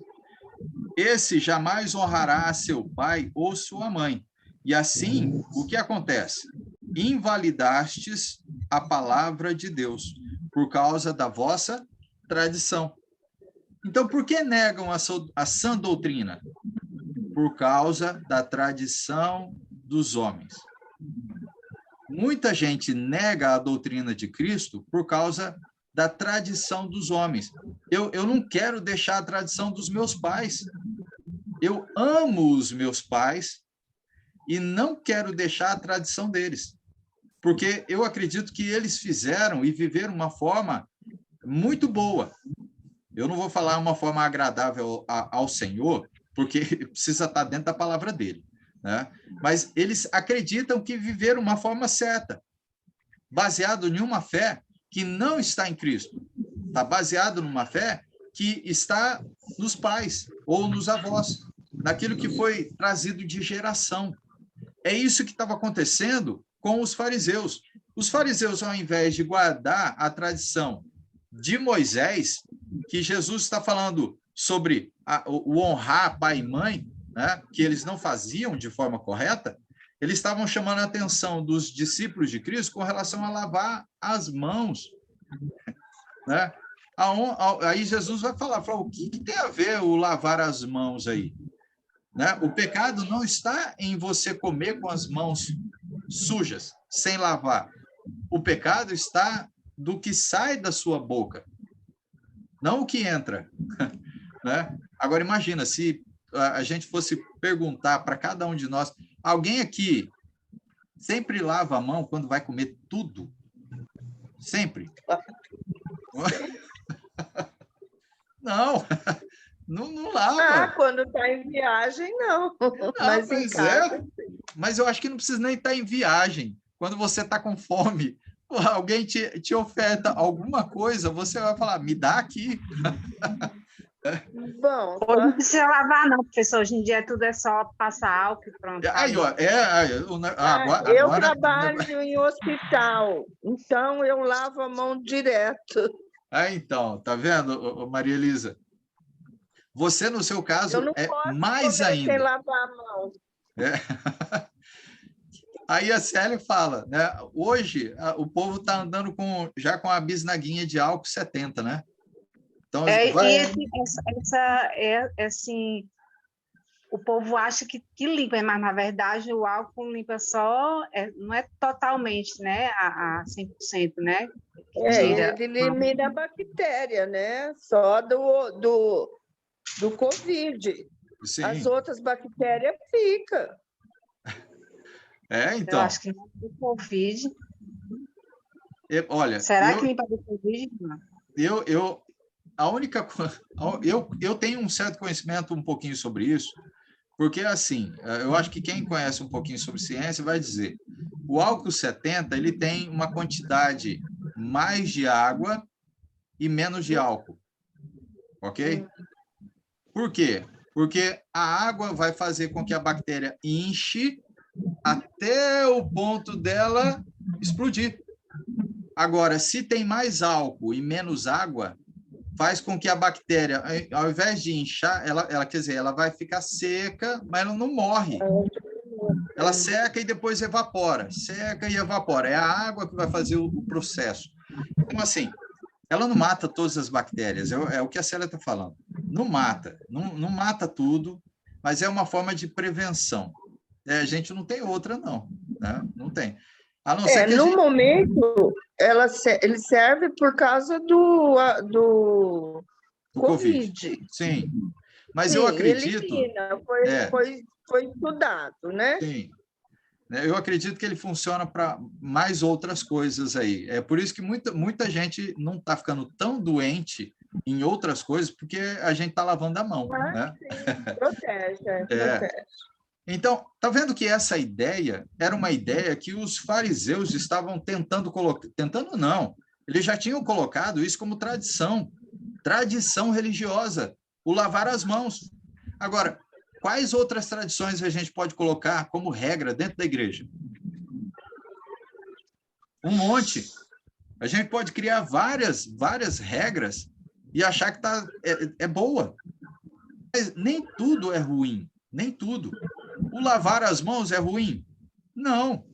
Esse jamais honrará a seu pai ou sua mãe. E assim, o que acontece? Invalidastes a palavra de Deus por causa da vossa tradição. Então, por que negam a sã doutrina? Por causa da tradição dos homens. Muita gente nega a doutrina de Cristo por causa da tradição dos homens. Eu não quero deixar a tradição dos meus pais. Eu amo os meus pais e não quero deixar a tradição deles. Porque eu acredito que eles fizeram e viveram uma forma muito boa. Eu não vou falar uma forma agradável ao Senhor, porque precisa estar dentro da palavra dele. Né? Mas eles acreditam que viveram uma forma certa, baseado em uma fé que não está em Cristo. Está baseado numa fé que está nos pais ou nos avós, naquilo que foi trazido de geração. É isso que estava acontecendo com os fariseus. Os fariseus, ao invés de guardar a tradição de Moisés, que Jesus está falando sobre o honrar pai e mãe, né, que eles não faziam de forma correta, eles estavam chamando a atenção dos discípulos de Cristo com relação a lavar as mãos. Né? Aí Jesus vai falar, o que tem a ver o lavar as mãos aí? Né? O pecado não está em você comer com as mãos sujas, sem lavar. O pecado está do que sai da sua boca, não o que entra, né? Agora, imagina, se a gente fosse perguntar para cada um de nós, alguém aqui sempre lava a mão quando vai comer tudo? Sempre? Não, não lava. Quando está em viagem, não. Mas em casa... Mas eu acho que não precisa nem estar em viagem. Quando você está com fome, alguém te oferta alguma coisa, você vai falar, me dá aqui. Bom, não precisa lavar, não, professor. Hoje em dia tudo é só passar álcool e pronto. Aí, ó, eu trabalho em hospital, então eu lavo a mão direto. Então, tá vendo, Maria Elisa? Você, no seu caso, é mais ainda. Sem lavar a mão. Aí a Célia fala, né? Hoje o povo está andando já com a bisnaguinha de álcool 70, né? Então, assim, o povo acha que limpa, mas na verdade o álcool limpa só, não é totalmente, né, a 100%, né? Ele elimina a bactéria, né? Só do Covid. Sim. As outras bactérias ficam. Então. Eu acho que não do Covid. Olha. Será que limpa do Covid? Eu tenho um certo conhecimento um pouquinho sobre isso, porque, assim, eu acho que quem conhece um pouquinho sobre ciência vai dizer, o álcool 70, ele tem uma quantidade mais de água e menos de álcool, ok? Por quê? Porque a água vai fazer com que a bactéria inche até o ponto dela explodir. Agora, se tem mais álcool e menos água, faz com que a bactéria, ao invés de inchar, quer dizer, ela vai ficar seca, mas ela não morre. Ela seca e depois evapora. Seca e evapora. É a água que vai fazer o processo. Então, assim, ela não mata todas as bactérias, é o que a Célia está falando. Não mata. Não mata tudo, mas é uma forma de prevenção. A gente não tem outra, não. Né? Não tem. A não ser que no momento, ele serve por causa do COVID. Sim. Mas eu acredito... Elimina, foi estudado, né? Sim. Eu acredito que ele funciona para mais outras coisas aí. É por isso que muita gente não está ficando tão doente em outras coisas, porque a gente está lavando a mão. Né? Sim, protege. Então, está vendo que essa ideia era uma ideia que os fariseus estavam tentando colocar... Tentando não, eles já tinham colocado isso como tradição religiosa, o lavar as mãos. Agora, quais outras tradições a gente pode colocar como regra dentro da igreja? Um monte. A gente pode criar várias regras e achar que é boa. Mas nem tudo é ruim, nem tudo. O lavar as mãos é ruim? Não.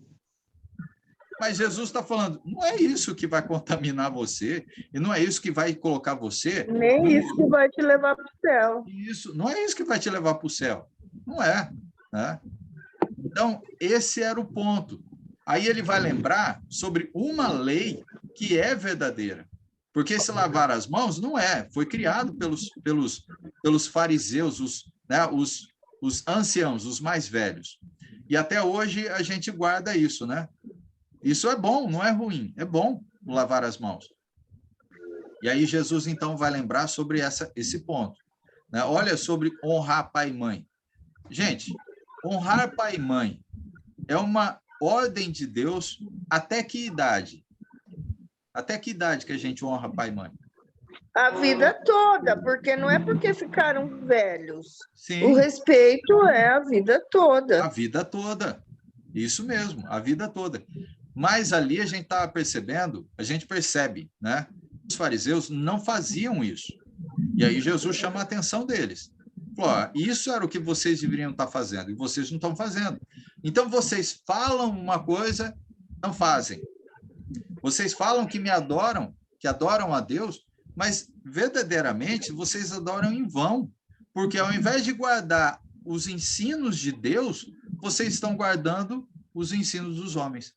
Mas Jesus está falando, não é isso que vai contaminar você, e não é isso que vai colocar você... Nem isso que vai te levar para o céu. Isso, não é isso que vai te levar para o céu. Não é. Né? Então, esse era o ponto. Aí ele vai lembrar sobre uma lei que é verdadeira. Porque esse lavar as mãos não foi criado pelos fariseus, os anciãos, os mais velhos. E até hoje a gente guarda isso, né? Isso é bom, não é ruim, é bom lavar as mãos. E aí Jesus, então, vai lembrar sobre esse ponto. Né? Olha sobre honrar pai e mãe. Gente, honrar pai e mãe é uma ordem de Deus até que idade? Até que idade que a gente honra pai e mãe? A vida toda, porque não é porque ficaram velhos. Sim. O respeito é a vida toda. A vida toda. Isso mesmo, a vida toda. Mas ali a gente está percebendo, a gente percebe, né? Os fariseus não faziam isso. E aí Jesus chama a atenção deles. Falou, isso era o que vocês deveriam estar fazendo, e vocês não estão fazendo. Então, vocês falam uma coisa, não fazem. Vocês falam que me adoram, que adoram a Deus, mas verdadeiramente vocês adoram em vão, porque ao invés de guardar os ensinos de Deus, vocês estão guardando os ensinos dos homens.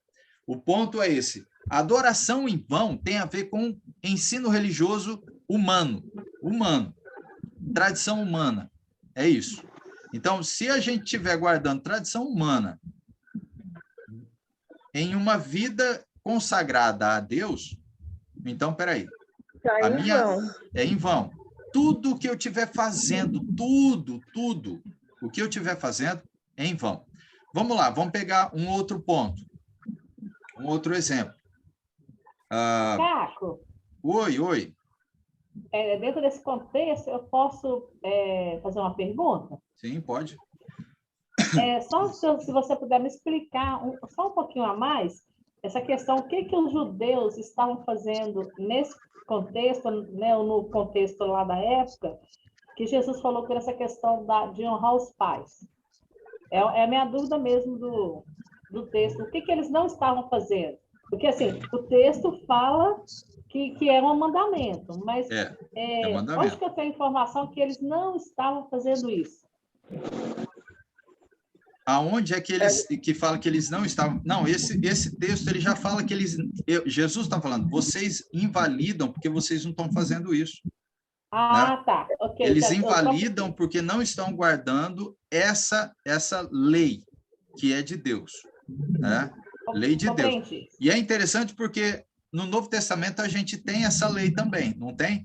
O ponto é esse. A adoração em vão tem a ver com ensino religioso humano. Tradição humana. É isso. Então, se a gente estiver guardando tradição humana em uma vida consagrada a Deus, então, peraí. Tá em vão. É em vão. Tudo que eu estiver fazendo, tudo, o que eu estiver fazendo é em vão. Vamos lá, vamos pegar um outro ponto. Um outro exemplo. Caco. Oi. Dentro desse contexto, eu posso fazer uma pergunta? Sim, pode. Só se você puder me explicar só um pouquinho a mais, essa questão, o que os judeus estavam fazendo nesse contexto, né, no contexto lá da época, que Jesus falou por essa questão de honrar os pais. É a minha dúvida mesmo do texto. O que eles não estavam fazendo? Porque, assim, o texto fala que é um mandamento, mas é mandamento. onde que eu tenho informação que eles não estavam fazendo isso? Aonde é que eles que fala que eles não estavam? Não, esse texto ele já fala que Jesus está falando, vocês invalidam porque vocês não estão fazendo isso. Ah, né? tá. Okay, eles invalidam porque não estão guardando essa lei que é de Deus, né? Lei de Deus. E é interessante porque no Novo Testamento a gente tem essa lei também, não tem?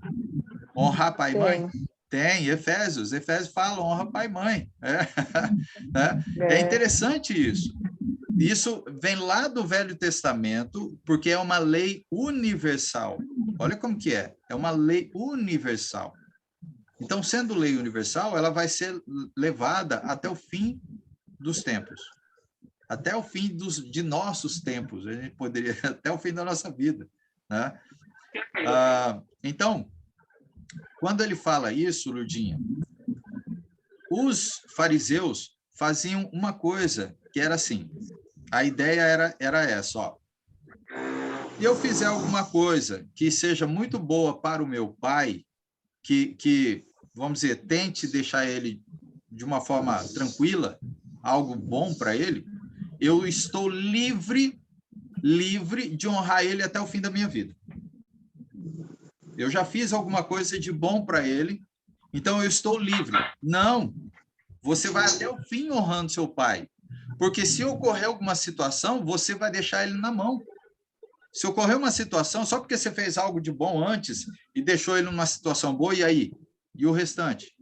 Honrar pai e mãe. Tem, Efésios fala, honra pai e mãe. É interessante isso. Isso vem lá do Velho Testamento, porque é uma lei universal. Olha como que é uma lei universal. Então, sendo lei universal, ela vai ser levada até o fim dos tempos. Até o fim de nossos tempos, a gente poderia, até o fim da nossa vida. Né? Então, quando ele fala isso, Lurdinha, os fariseus faziam uma coisa que era assim, a ideia era essa, ó. Se eu fizer alguma coisa que seja muito boa para o meu pai, que vamos dizer, tente deixar ele de uma forma tranquila, algo bom para ele, eu estou livre de honrar ele até o fim da minha vida. Eu já fiz alguma coisa de bom para ele, então eu estou livre. Não, você vai até o fim honrando seu pai, porque se ocorrer alguma situação, você vai deixar ele na mão. Se ocorrer uma situação, só porque você fez algo de bom antes e deixou ele numa situação boa, e aí? E o restante?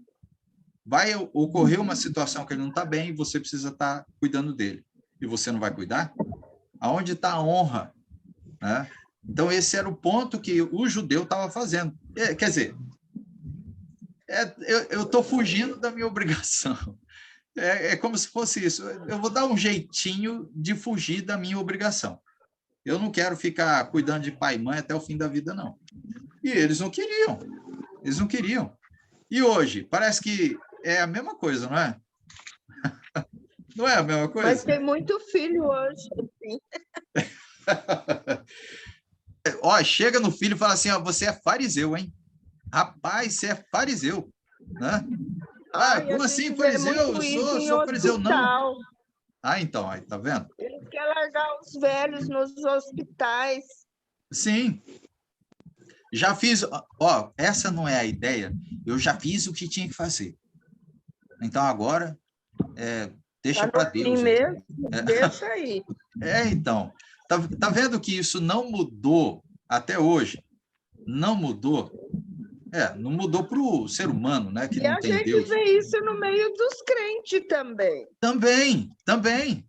Vai ocorrer uma situação que ele não está bem e você precisa estar cuidando dele. E você não vai cuidar? Aonde está a honra? Né? Então, esse era o ponto que o judeu estava fazendo. Quer dizer, eu estou fugindo da minha obrigação. É como se fosse isso. Eu vou dar um jeitinho de fugir da minha obrigação. Eu não quero ficar cuidando de pai e mãe até o fim da vida, não. E eles não queriam. Eles não queriam. E hoje, parece que é a mesma coisa, não é? Não é a mesma coisa? Mas tem muito filho hoje. Ó, chega no filho e fala assim, ó, você é fariseu, hein? Rapaz, você é fariseu. Né? Como assim, fariseu? Eu sou fariseu, não. Então, aí, tá vendo? Ele quer largar os velhos nos hospitais. Sim. Já fiz, ó, essa não é a ideia, eu já fiz o que tinha que fazer. Então, agora, deixa para Deus. Mesmo, deixa aí. Então, tá vendo que isso não mudou até hoje? Não mudou? Não mudou para o ser humano, né? Que não tem Deus. E a gente vê isso no meio dos crentes também. Também.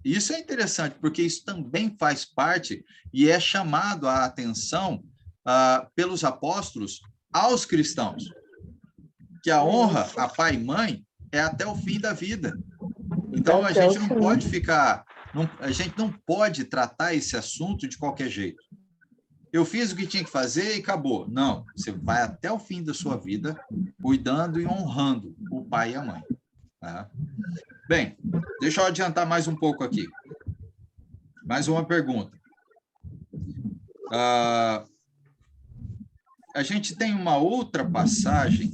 Isso é interessante, porque isso também faz parte e é chamado a atenção pelos apóstolos aos cristãos, que a honra a pai e mãe é até o fim da vida. Então, a gente não pode ficar... a gente não pode tratar esse assunto de qualquer jeito. Eu fiz o que tinha que fazer e acabou. Não, você vai até o fim da sua vida cuidando e honrando o pai e a mãe. Tá? Bem, deixa eu adiantar mais um pouco aqui. Mais uma pergunta. A gente tem uma outra passagem,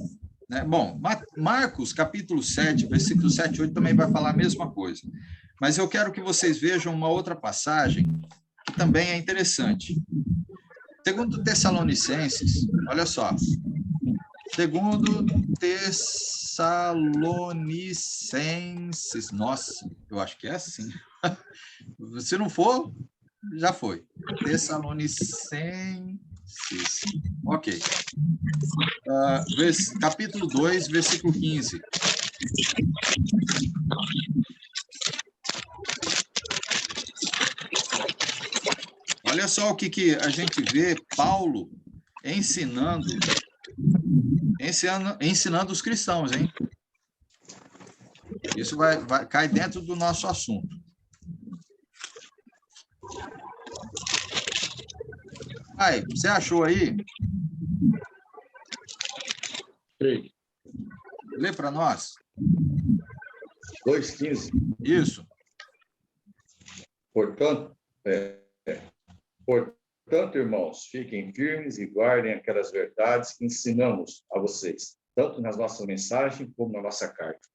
né? Bom, Marcos, capítulo 7, versículo 7 e 8 também vai falar a mesma coisa. Mas eu quero que vocês vejam uma outra passagem que também é interessante. Segundo Tessalonicenses, olha só. Segundo Tessalonicenses, nossa, eu acho que é assim. Se não for, já foi. Tessalonicenses. Ok. Capítulo 2, versículo 15. Olha só o que a gente vê Paulo ensinando os cristãos, hein? Isso cai dentro do nosso assunto. Aí, você achou aí? Sim. Lê para nós. 2,15. Isso. Portanto, irmãos, fiquem firmes e guardem aquelas verdades que ensinamos a vocês, tanto nas nossas mensagens como na nossa carta.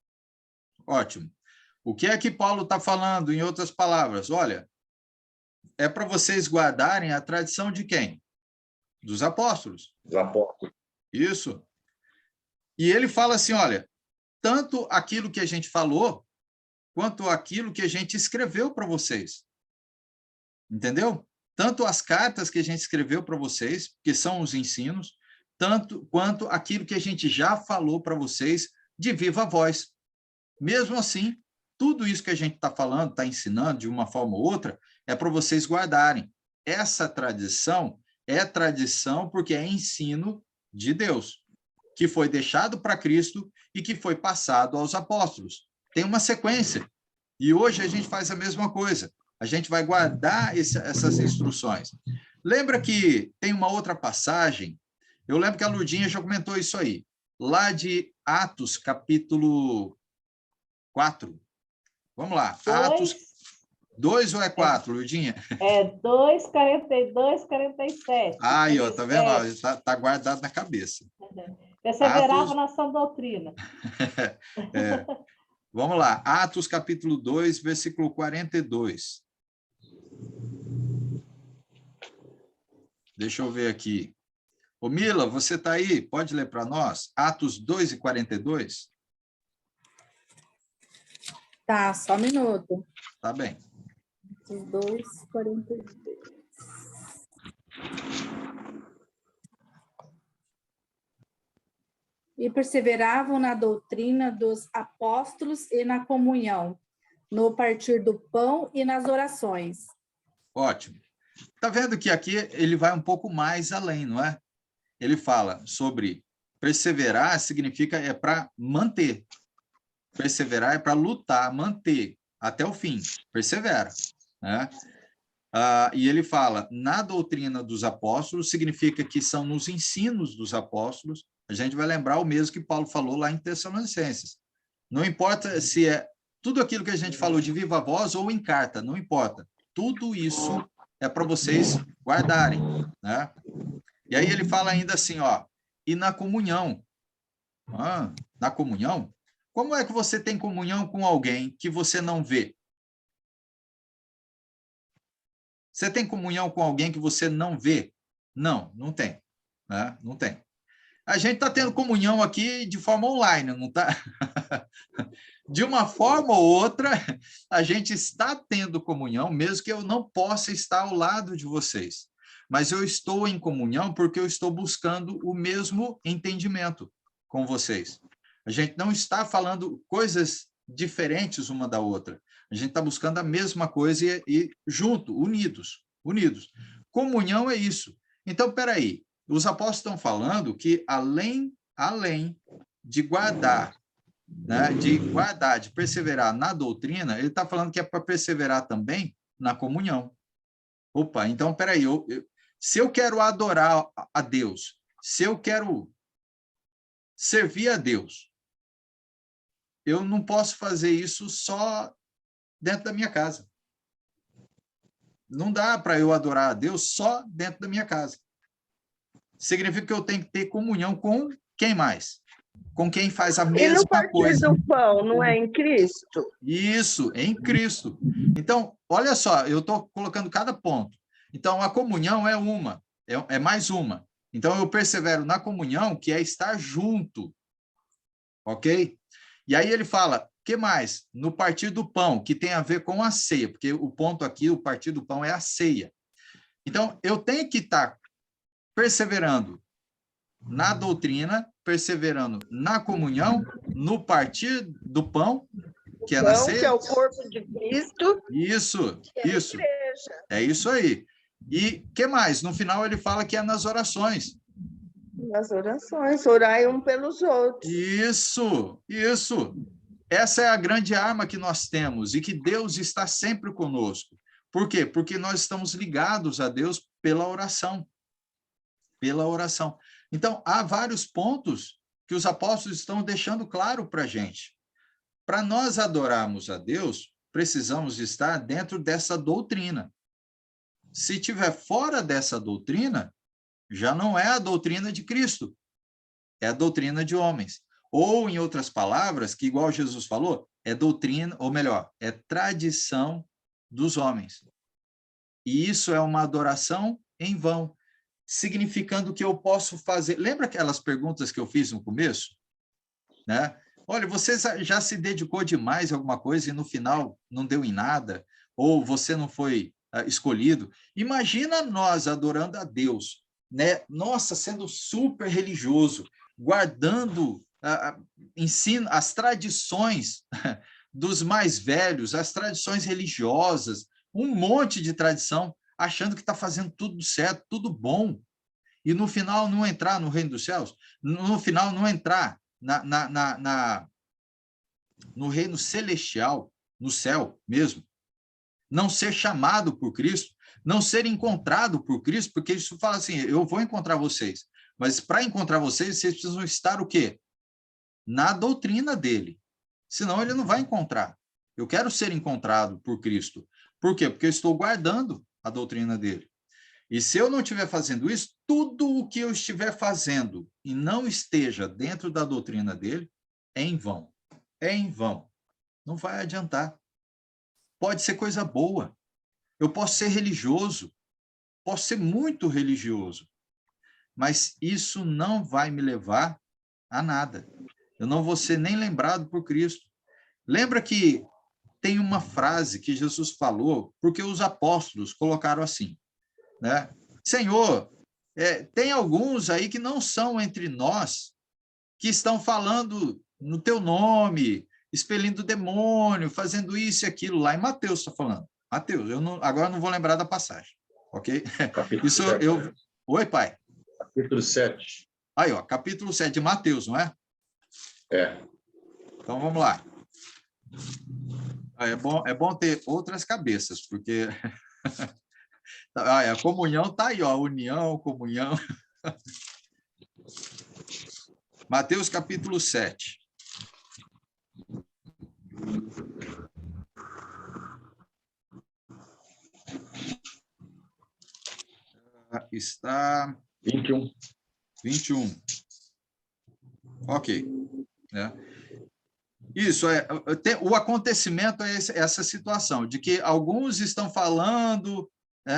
Ótimo. O que é que Paulo está falando, em outras palavras? Olha, é para vocês guardarem a tradição de quem? Dos apóstolos. Dos apóstolos. Isso. E ele fala assim, olha, tanto aquilo que a gente falou, quanto aquilo que a gente escreveu para vocês. Entendeu? Tanto as cartas que a gente escreveu para vocês, que são os ensinos, tanto quanto aquilo que a gente já falou para vocês de viva voz. Mesmo assim, tudo isso que a gente está falando, está ensinando de uma forma ou outra, é para vocês guardarem. Essa tradição é tradição porque é ensino de Deus, que foi deixado para Cristo e que foi passado aos apóstolos. Tem uma sequência. E hoje a gente faz a mesma coisa. A gente vai guardar essas instruções. Lembra que tem uma outra passagem? Eu lembro que a Lurdinha já comentou isso aí. Lá de Atos, capítulo 4. Vamos lá. 2. Atos 2 ou é 4, Lurdinha? É 2, 42, 47. Aí, ó, tá vendo? Tá guardado na cabeça. Perseverava Atos... na sã doutrina. Vamos lá. Atos, capítulo 2, versículo 42. Deixa eu ver aqui. Ô, Mila, você está aí? Pode ler para nós? Atos 2 e 42? Tá, só um minuto. Tá bem. Atos 2, 42. E perseveravam na doutrina dos apóstolos e na comunhão, no partir do pão e nas orações. Ótimo. Está vendo que aqui ele vai um pouco mais além, não é? Ele fala sobre perseverar, significa para manter. Perseverar é para lutar, manter até o fim. Persevera, né? E ele fala, na doutrina dos apóstolos, significa que são nos ensinos dos apóstolos. A gente vai lembrar o mesmo que Paulo falou lá em Tessalonicenses. Não importa se é tudo aquilo que a gente falou de viva voz ou em carta, não importa. Tudo isso é para vocês guardarem, né? E aí ele fala ainda assim, ó, e na comunhão. Na comunhão? Como é que você tem comunhão com alguém que você não vê? Você tem comunhão com alguém que você não vê? Não, não tem, né? Não tem. A gente está tendo comunhão aqui de forma online, não está? De uma forma ou outra, a gente está tendo comunhão, mesmo que eu não possa estar ao lado de vocês. Mas eu estou em comunhão porque eu estou buscando o mesmo entendimento com vocês. A gente não está falando coisas diferentes uma da outra. A gente está buscando a mesma coisa e junto, unidos. Comunhão é isso. Então, peraí. Os apóstolos estão falando que além de guardar, né, de perseverar na doutrina, ele está falando que é para perseverar também na comunhão. Opa, então, peraí, se eu quero adorar a Deus, se eu quero servir a Deus, eu não posso fazer isso só dentro da minha casa. Não dá para eu adorar a Deus só dentro da minha casa. Significa que eu tenho que ter comunhão com quem mais? com quem faz a E no mesma partir coisa. do pão, não é em Cristo? Isso, em Cristo. Então, olha só, eu estou colocando cada ponto. Então, a comunhão é uma, é mais uma. Então, eu persevero na comunhão, que é estar junto, ok? E aí ele fala, que mais? No partir do pão, que tem a ver com a ceia, porque o ponto aqui, o partir do pão é a ceia. Então, eu tenho que estar perseverando na doutrina, perseverando na comunhão, no partir do pão, que é na Pão, que é ceia. o corpo de Cristo, Isso, que é isso. a igreja. É isso aí. E que mais? No final ele fala que é nas orações. Nas orações, orai um pelos outros. Isso, isso. Essa é a grande arma que nós temos e que Deus está sempre conosco. Por quê? Porque nós estamos ligados a Deus pela oração. Pela oração. Então, há vários pontos que os apóstolos estão deixando claro para a gente. Para nós adorarmos a Deus, precisamos estar dentro dessa doutrina. Se estiver fora dessa doutrina, já não é a doutrina de Cristo, é a doutrina de homens. Ou, em outras palavras, que igual Jesus falou, é doutrina, ou melhor, é tradição dos homens. E isso é uma adoração em vão, significando que eu posso fazer... Lembra aquelas perguntas que eu fiz no começo? Né? Olha, você já se dedicou demais a alguma coisa e no final não deu em nada? Ou você não foi escolhido? Imagina nós adorando a Deus, né? Nossa, sendo super religioso, guardando ensino, as tradições dos mais velhos, as tradições religiosas, um monte de tradição, achando que está fazendo tudo certo, tudo bom, e no final não entrar no reino dos céus, no final não entrar no reino celestial, no céu mesmo, não ser chamado por Cristo, não ser encontrado por Cristo, porque isso fala assim, eu vou encontrar vocês, mas para encontrar vocês, vocês precisam estar o quê? Na doutrina dele, senão ele não vai encontrar. Eu quero ser encontrado por Cristo. Por quê? Porque eu estou guardando a doutrina dele. E se eu não estiver fazendo isso, tudo o que eu estiver fazendo e não esteja dentro da doutrina dele, é em vão. É em vão. Não vai adiantar. Pode ser coisa boa. Eu posso ser religioso. Posso ser muito religioso. Mas isso não vai me levar a nada. Eu não vou ser nem lembrado por Cristo. Lembra que tem uma frase que Jesus falou, porque os apóstolos colocaram assim, né? Senhor, tem alguns aí que não são entre nós, que estão falando no teu nome, expelindo demônio, fazendo isso e aquilo, lá em Mateus está falando. Mateus, agora não vou lembrar da passagem, ok? Capítulo Isso 7. Oi, pai? Capítulo 7. Aí, ó, capítulo 7 de Mateus, não é? É. Então, vamos lá. É bom ter outras cabeças, porque a comunhão está aí, ó, a união, comunhão. Mateus capítulo 7. Está 21. Ok. Isso, o acontecimento é essa situação, de que alguns estão falando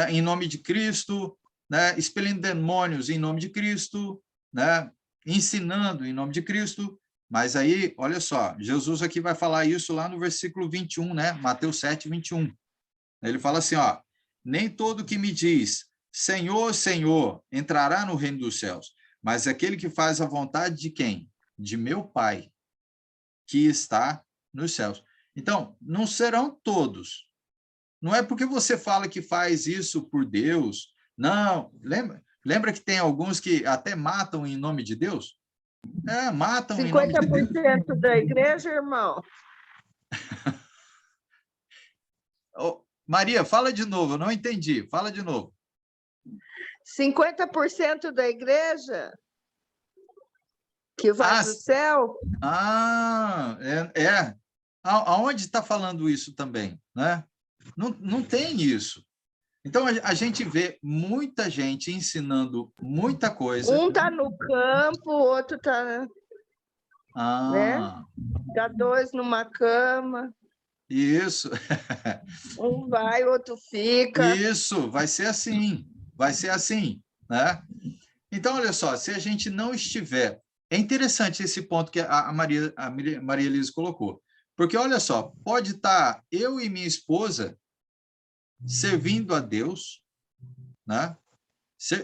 em nome de Cristo, né, expelindo demônios em nome de Cristo, né, ensinando em nome de Cristo, mas aí, olha só, Jesus aqui vai falar isso lá no versículo 21, né, Mateus 7, 21. Ele fala assim, ó, nem todo que me diz, Senhor, Senhor, entrará no reino dos céus, mas aquele que faz a vontade de quem? De meu Pai, que está nos céus. Então, não serão todos. Não é porque você fala que faz isso por Deus. Não, lembra que tem alguns que até matam em nome de Deus? Matam em nome de Deus. 50% da igreja, irmão? Maria, fala de novo, eu não entendi. Fala de novo. 50% da igreja que vai para o céu? Aonde está falando isso também, né? Não tem isso. Então, a gente vê muita gente ensinando muita coisa. Um está no campo, o outro está... Ah, Fica dois numa cama, isso. um vai, outro fica. Isso, vai ser assim, né? Então, olha só, se a gente não estiver... É interessante esse ponto que a Maria Elisa colocou, porque, olha só, pode estar eu e minha esposa servindo a Deus, né?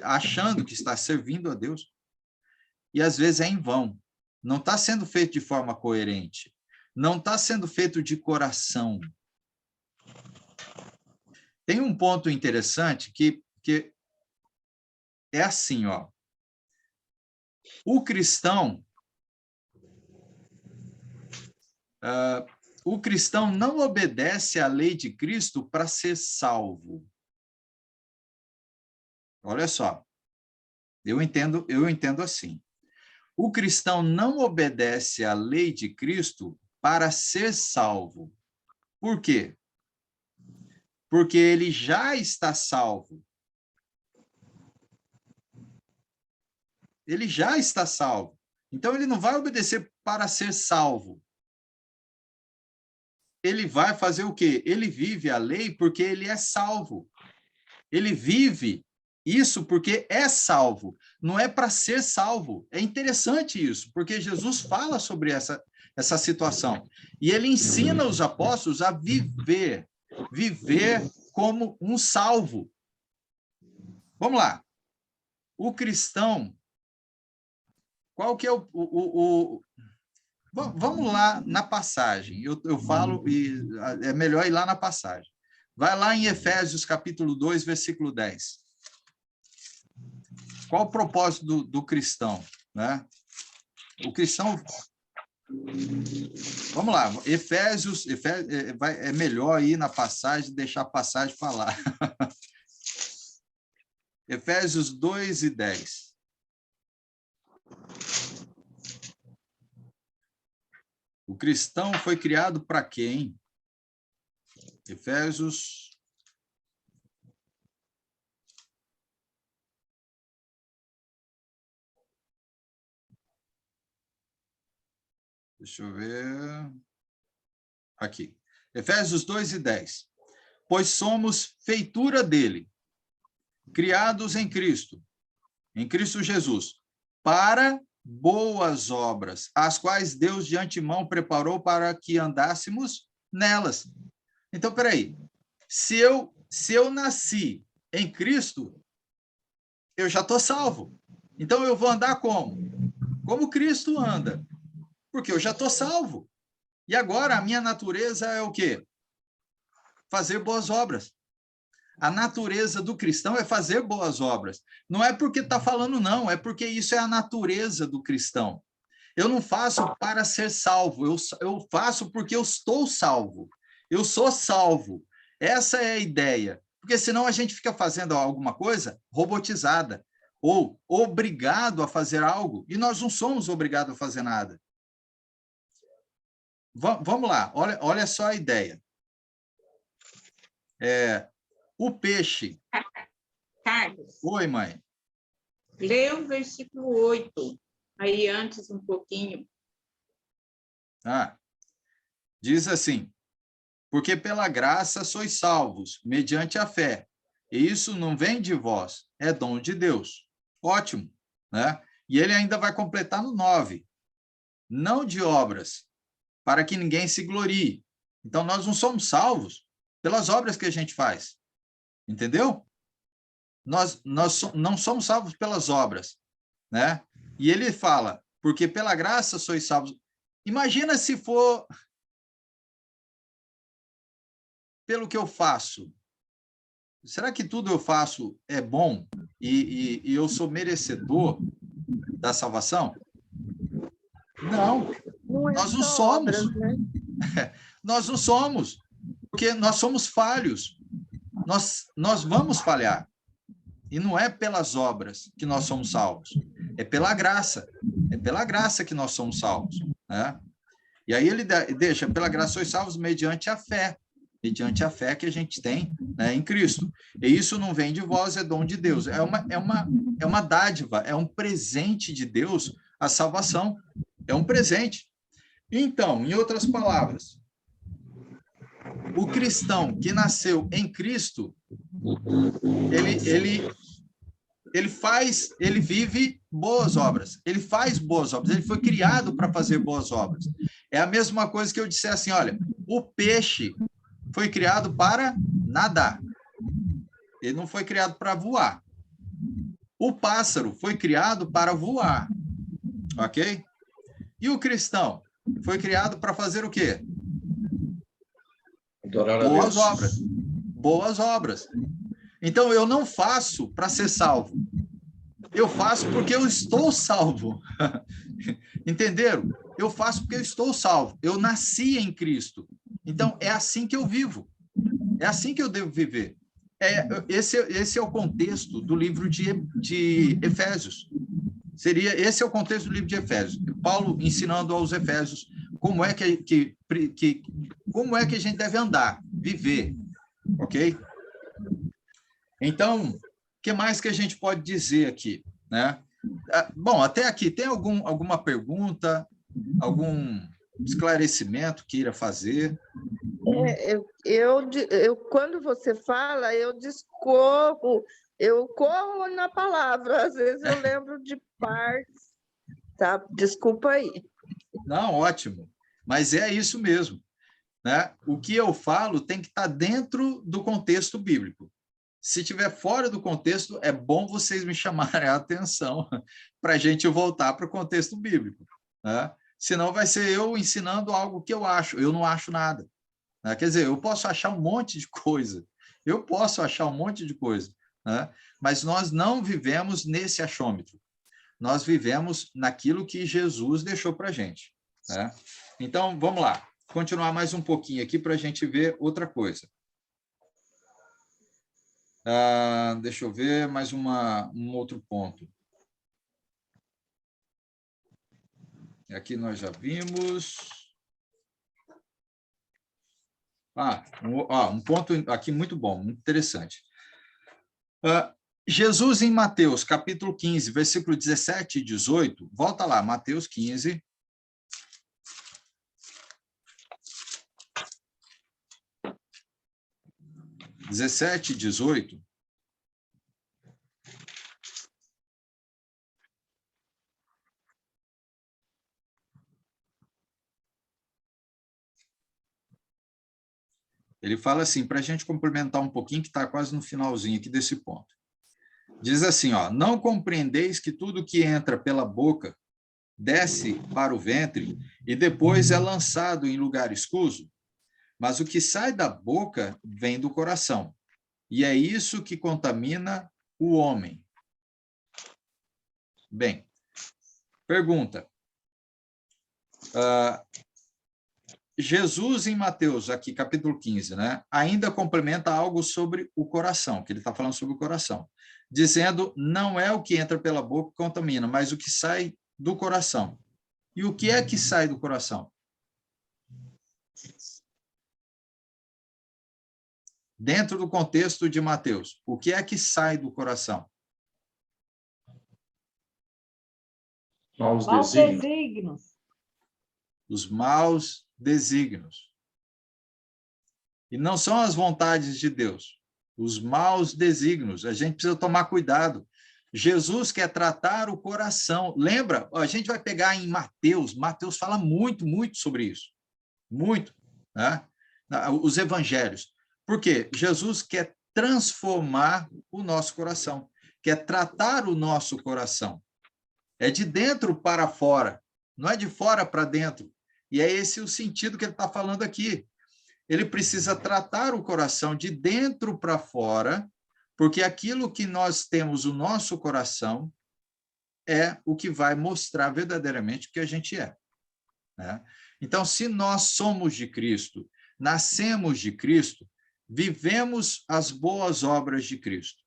Achando que está servindo a Deus, e às vezes é em vão. Não está sendo feito de forma coerente. Não está sendo feito de coração. Tem um ponto interessante que é assim, ó. O cristão não obedece à lei de Cristo para ser salvo. Olha só, eu entendo assim. O cristão não obedece à lei de Cristo para ser salvo. Por quê? Porque ele já está salvo. Ele já está salvo. Então, ele não vai obedecer para ser salvo. Ele vai fazer o quê? Ele vive a lei porque ele é salvo. Ele vive isso porque é salvo. Não é para ser salvo. É interessante isso, porque Jesus fala sobre essa situação. E ele ensina os apóstolos a viver como um salvo. Vamos lá. O cristão... Qual que é Vamos lá na passagem. Eu falo, e é melhor ir lá na passagem. Vai lá em Efésios, capítulo 2, versículo 10. Qual o propósito do cristão, né? O cristão... Vamos lá, Efésios é melhor ir na passagem, deixar a passagem falar. Efésios 2 e 10. O cristão foi criado para quem? Efésios... Deixa eu ver... Aqui. Efésios 2 e 10. Pois somos feitura dele, criados em Cristo Jesus, para boas obras, as quais Deus de antemão preparou para que andássemos nelas. Então, peraí, se eu nasci em Cristo, eu já estou salvo. Então, eu vou andar como? Como Cristo anda. Porque eu já estou salvo. E agora, a minha natureza é o quê? Fazer boas obras. A natureza do cristão é fazer boas obras. Não é porque está falando, não, é porque isso é a natureza do cristão. Eu não faço para ser salvo, eu faço porque eu estou salvo. Eu sou salvo. Essa é a ideia. Porque senão a gente fica fazendo alguma coisa robotizada, ou obrigado a fazer algo, e nós não somos obrigados a fazer nada. Vamos lá, olha só a ideia. O peixe... Carlos. Oi, mãe. Lê o versículo 8, aí antes um pouquinho. Diz assim: porque pela graça sois salvos, mediante a fé. E isso não vem de vós, é dom de Deus. Ótimo, né? E ele ainda vai completar no 9. Não de obras, para que ninguém se glorie. Então, nós não somos salvos pelas obras que a gente faz. Entendeu? Nós não somos salvos pelas obras, né? E ele fala, porque pela graça sois salvos. Imagina se for pelo que eu faço. Será que tudo eu faço é bom e eu sou merecedor da salvação? Não, nós não somos. Obras, né? Nós não somos, porque nós somos falhos. Nós vamos falhar. E não é pelas obras que nós somos salvos, é pela graça. É pela graça que nós somos salvos, né? E aí ele deixa, pela graça sois salvos mediante a fé que a gente tem, né, em Cristo. E isso não vem de vós, é dom de Deus. É uma dádiva, é um presente de Deus a salvação. É um presente. Então, em outras palavras, o cristão que nasceu em Cristo, ele vive boas obras, ele faz boas obras, ele foi criado para fazer boas obras. É a mesma coisa que eu disser assim, olha, o peixe foi criado para nadar, ele não foi criado para voar. O pássaro foi criado para voar, ok? E o cristão foi criado para fazer o quê? Boas obras. Boas obras. Então, eu não faço para ser salvo. Eu faço porque eu estou salvo. Entenderam? Eu faço porque eu estou salvo. Eu nasci em Cristo. Então, é assim que eu vivo. É assim que eu devo viver. Esse é o contexto do livro de Efésios. Esse é o contexto do livro de Efésios. Paulo ensinando aos Efésios como é como é que a gente deve andar, viver, ok? Então, o que mais que a gente pode dizer aqui, né? Bom, até aqui, tem alguma pergunta, algum esclarecimento queira fazer? Quando você fala, eu discorro, eu corro na palavra, às vezes eu lembro de partes, tá? Desculpa aí. Não, ótimo, mas é isso mesmo, né? O que eu falo tem que estar dentro do contexto bíblico. Se estiver fora do contexto, é bom vocês me chamarem a atenção para a gente voltar para o contexto bíblico, né? Senão vai ser eu ensinando algo que eu não acho nada. Né? Quer dizer, eu posso achar um monte de coisa, né? Mas nós não vivemos nesse achômetro, nós vivemos naquilo que Jesus deixou para a gente. Né? Então, vamos lá, continuar mais um pouquinho aqui para a gente ver outra coisa. Deixa eu ver mais um outro ponto. Aqui nós já vimos. Um ponto aqui muito bom, muito interessante. Jesus em Mateus, capítulo 15, versículo 17 e 18, volta lá, Mateus 15. (17 e 18). Ele fala assim, para a gente complementar um pouquinho, que está quase no finalzinho aqui desse ponto. Diz assim, ó, não compreendeis que tudo que entra pela boca desce para o ventre e depois é lançado em lugar escuso? Mas o que sai da boca vem do coração, e é isso que contamina o homem. Bem, pergunta. Jesus em Mateus, aqui capítulo 15, né, ainda complementa algo sobre o coração, que ele está falando sobre o coração, dizendo, não é o que entra pela boca que contamina, mas o que sai do coração. E o que é que sai do coração? Dentro do contexto de Mateus, o que é que sai do coração? Maus desígnios. Os maus desígnios. E não são as vontades de Deus, os maus desígnios. A gente precisa tomar cuidado. Jesus quer tratar o coração. Lembra? A gente vai pegar em Mateus. Mateus fala muito, muito sobre isso. Muito. Né? Os evangelhos. Por quê? Jesus quer transformar o nosso coração. Quer tratar o nosso coração. É de dentro para fora. Não é de fora para dentro. E é esse o sentido que ele está falando aqui. Ele precisa tratar o coração de dentro para fora, porque aquilo que nós temos no nosso coração é o que vai mostrar verdadeiramente o que a gente é. Né? Então, se nós somos de Cristo, nascemos de Cristo, vivemos as boas obras de Cristo.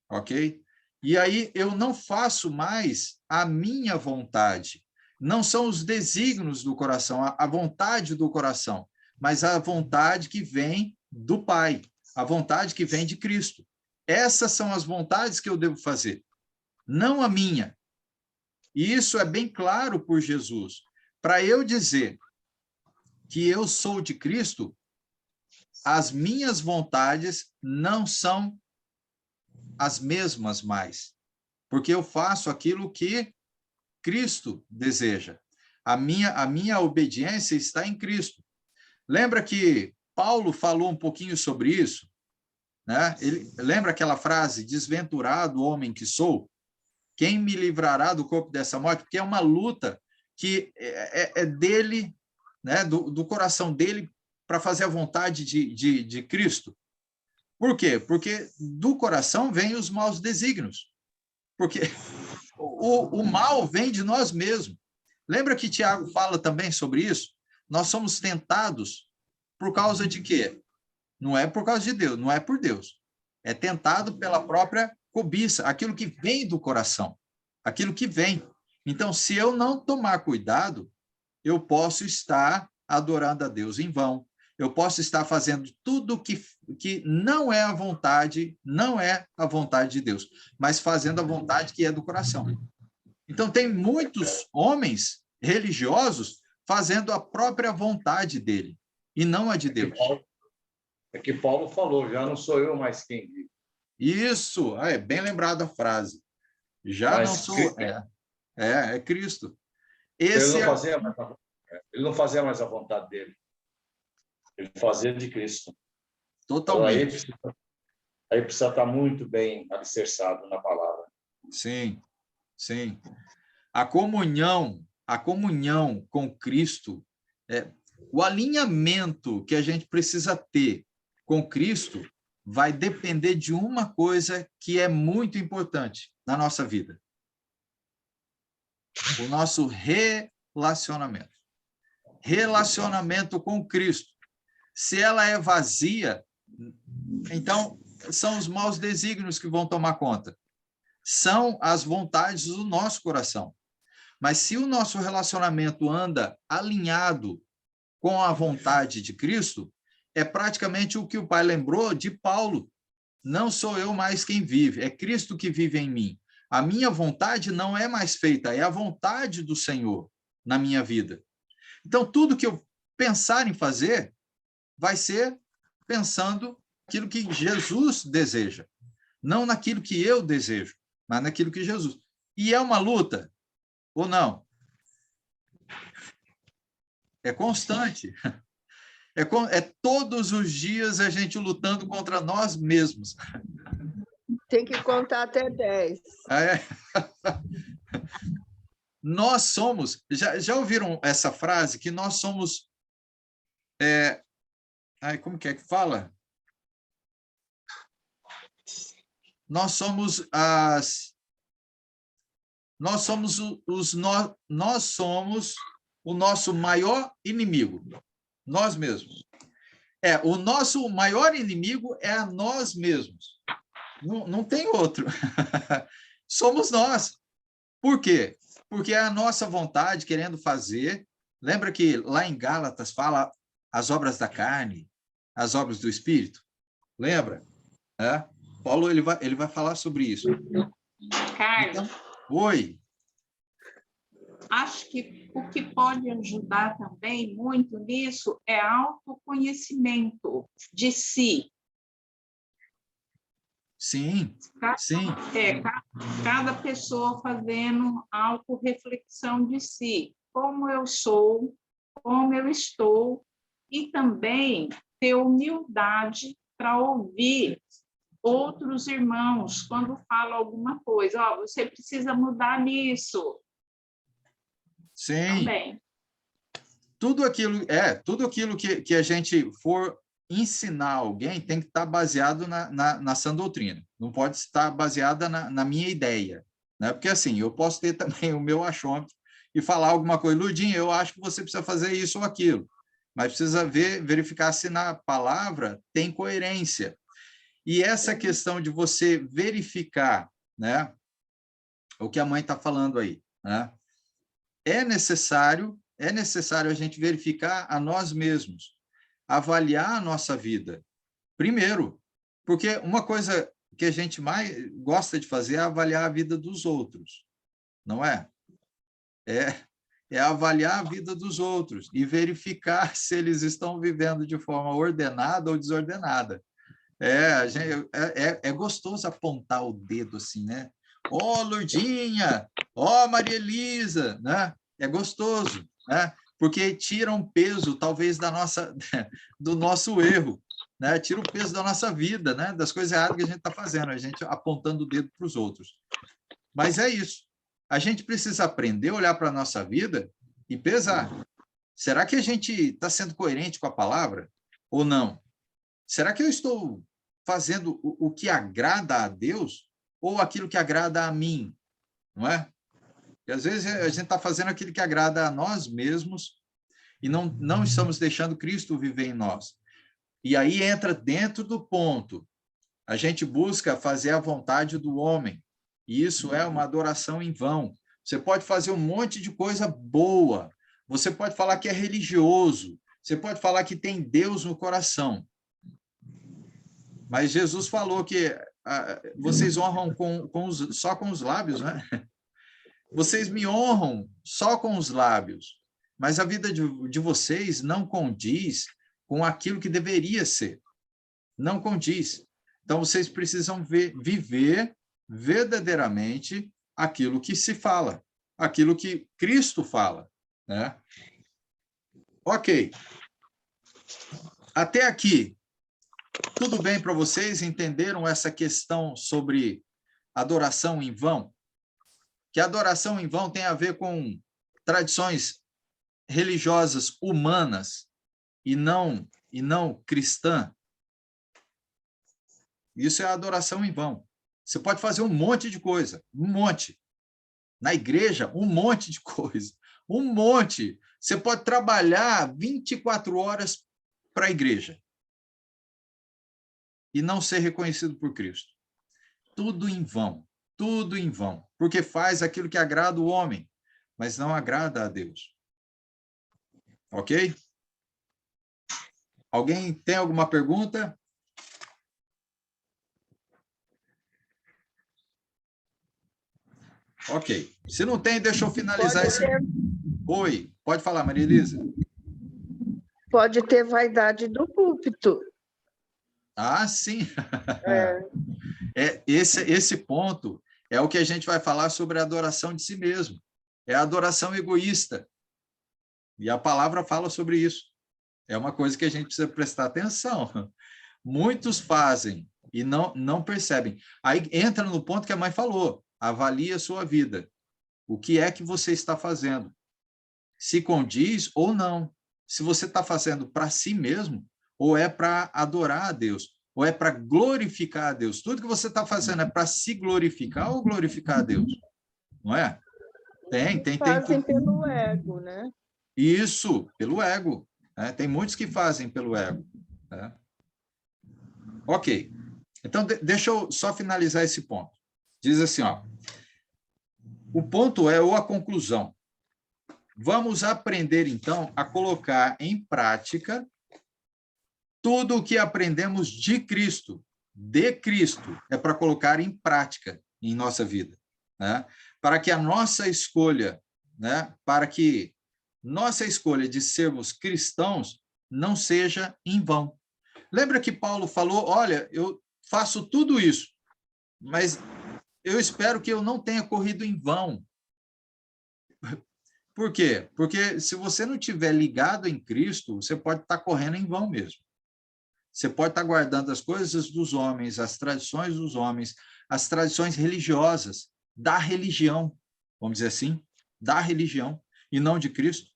Ok? E aí eu não faço mais a minha vontade. Não são os desígnios do coração, a vontade do coração, mas a vontade que vem do Pai, a vontade que vem de Cristo. Essas são as vontades que eu devo fazer, não a minha. E isso é bem claro por Jesus. Para eu dizer que eu sou de Cristo, as minhas vontades não são as mesmas mais, porque eu faço aquilo que Cristo deseja. A minha obediência está em Cristo. Lembra que Paulo falou um pouquinho sobre isso? Né? Lembra aquela frase, desventurado homem que sou? Quem me livrará do corpo dessa morte? Porque é uma luta que é dele, né? do coração dele, para fazer a vontade de Cristo. Por quê? Porque do coração vêm os maus desígnios. Porque o mal vem de nós mesmos. Lembra que Tiago fala também sobre isso? Nós somos tentados por causa de quê? Não é por causa de Deus, não é por Deus. É tentado pela própria cobiça, aquilo que vem do coração, aquilo que vem. Então, se eu não tomar cuidado, eu posso estar adorando a Deus em vão, eu posso estar fazendo tudo que não é a vontade de Deus, mas fazendo a vontade que é do coração. Então, tem muitos homens religiosos fazendo a própria vontade dele, e não a de Deus. É que Paulo falou, já não sou eu mais quem vive. Isso, é bem lembrada a frase. Já Mas não sou... É Cristo. Ele não fazia mais a vontade dele. Ele fazia de Cristo. Totalmente. Então, aí precisa estar muito bem alicerçado na palavra. Sim, sim. A comunhão com Cristo, o alinhamento que a gente precisa ter com Cristo vai depender de uma coisa que é muito importante na nossa vida. O nosso relacionamento. Relacionamento com Cristo. Se ela é vazia, então são os maus desígnios que vão tomar conta. São as vontades do nosso coração. Mas se o nosso relacionamento anda alinhado com a vontade de Cristo, é praticamente o que o pai lembrou de Paulo. Não sou eu mais quem vive, é Cristo que vive em mim. A minha vontade não é mais feita, é a vontade do Senhor na minha vida. Então, tudo que eu pensar em fazer vai ser pensando naquilo que Jesus deseja, não naquilo que eu desejo, mas naquilo que Jesus. E é uma luta, ou não? É constante. É todos os dias a gente lutando contra nós mesmos. Tem que contar até 10. Nós somos... Já ouviram essa frase? Que nós somos... como que fala? Nós somos o nosso maior inimigo. Nós mesmos. O nosso maior inimigo é a nós mesmos. Não tem outro. Somos nós. Por quê? Porque é a nossa vontade querendo fazer. Lembra que lá em Gálatas fala as obras da carne, as obras do Espírito? Lembra? Paulo ele vai falar sobre isso. Carlos. Então, oi. Acho que o que pode ajudar também muito nisso é autoconhecimento de si. Sim, sim. Cada pessoa fazendo autorreflexão de si. Como eu sou, como eu estou, e também ter humildade para ouvir outros irmãos quando falam alguma coisa. Você precisa mudar nisso. Sim. Também. Tudo aquilo que a gente for ensinar alguém tem que estar baseado na sã doutrina. Não pode estar baseada na minha ideia. Né? Porque, assim, eu posso ter também o meu achômetro e falar alguma coisa. Ludinho, eu acho que você precisa fazer isso ou aquilo. Mas precisa verificar se na palavra tem coerência. E essa questão de você verificar, né, o que a mãe está falando aí, né? É necessário a gente verificar a nós mesmos, avaliar a nossa vida. Primeiro, porque uma coisa que a gente mais gosta de fazer é avaliar a vida dos outros, não é? é avaliar a vida dos outros e verificar se eles estão vivendo de forma ordenada ou desordenada. É gostoso apontar o dedo assim, né? Ó, Lourdinha! Ó, Maria Elisa! Né? É gostoso, né? Porque tira um peso, talvez, do nosso erro, né? Tira o peso da nossa vida, né? Das coisas erradas que a gente está fazendo, a gente apontando o dedo para os outros. Mas é isso. A gente precisa aprender a olhar para a nossa vida e pesar. Será que a gente está sendo coerente com a palavra ou não? Será que eu estou fazendo o que agrada a Deus ou aquilo que agrada a mim? Não é? Porque às vezes a gente está fazendo aquilo que agrada a nós mesmos e não estamos deixando Cristo viver em nós. E aí entra dentro do ponto. A gente busca fazer a vontade do homem. E isso é uma adoração em vão. Você pode fazer um monte de coisa boa. Você pode falar que é religioso. Você pode falar que tem Deus no coração. Mas Jesus falou que vocês honram só com os lábios, né? Vocês me honram só com os lábios, mas a vida de vocês não condiz com aquilo que deveria ser. Não condiz. Então, vocês precisam viver verdadeiramente aquilo que se fala, aquilo que Cristo fala, né? Ok. Até aqui, tudo bem para vocês? Entenderam essa questão sobre adoração em vão? Que adoração em vão tem a ver com tradições religiosas humanas e não cristã. Isso é adoração em vão. Você pode fazer um monte de coisa, um monte. Na igreja, um monte de coisa, um monte. Você pode trabalhar 24 horas para a igreja e não ser reconhecido por Cristo. Tudo em vão, porque faz aquilo que agrada o homem, mas não agrada a Deus. Ok? Alguém tem alguma pergunta? Ok. Se não tem, deixa eu finalizar esse... Oi, pode falar, Maria Elisa. Pode ter vaidade do púlpito. Ah, sim. Esse ponto é o que a gente vai falar sobre a adoração de si mesmo. É a adoração egoísta. E a palavra fala sobre isso. É uma coisa que a gente precisa prestar atenção. Muitos fazem e não percebem. Aí entra no ponto que a mãe falou. Avalie a sua vida. O que é que você está fazendo? Se condiz ou não. Se você está fazendo para si mesmo, ou é para adorar a Deus, ou é para glorificar a Deus. Tudo que você está fazendo é para se glorificar ou glorificar a Deus? Não é? Fazem pelo ego, né? Isso, pelo ego. Né? Tem muitos que fazem pelo ego. Né? Ok. Então, deixa eu só finalizar esse ponto. Diz assim, ó. O ponto ou a conclusão. Vamos aprender, então, a colocar em prática tudo o que aprendemos de Cristo. É para colocar em prática em nossa vida. Né? Para que a nossa escolha, né? Para que nossa escolha de sermos cristãos não seja em vão. Lembra que Paulo falou, olha, eu faço tudo isso, mas eu espero que eu não tenha corrido em vão. Por quê? Porque se você não estiver ligado em Cristo, você pode estar correndo em vão mesmo. Você pode estar guardando as coisas dos homens, as tradições dos homens, as tradições religiosas, da religião, vamos dizer assim, da religião, e não de Cristo,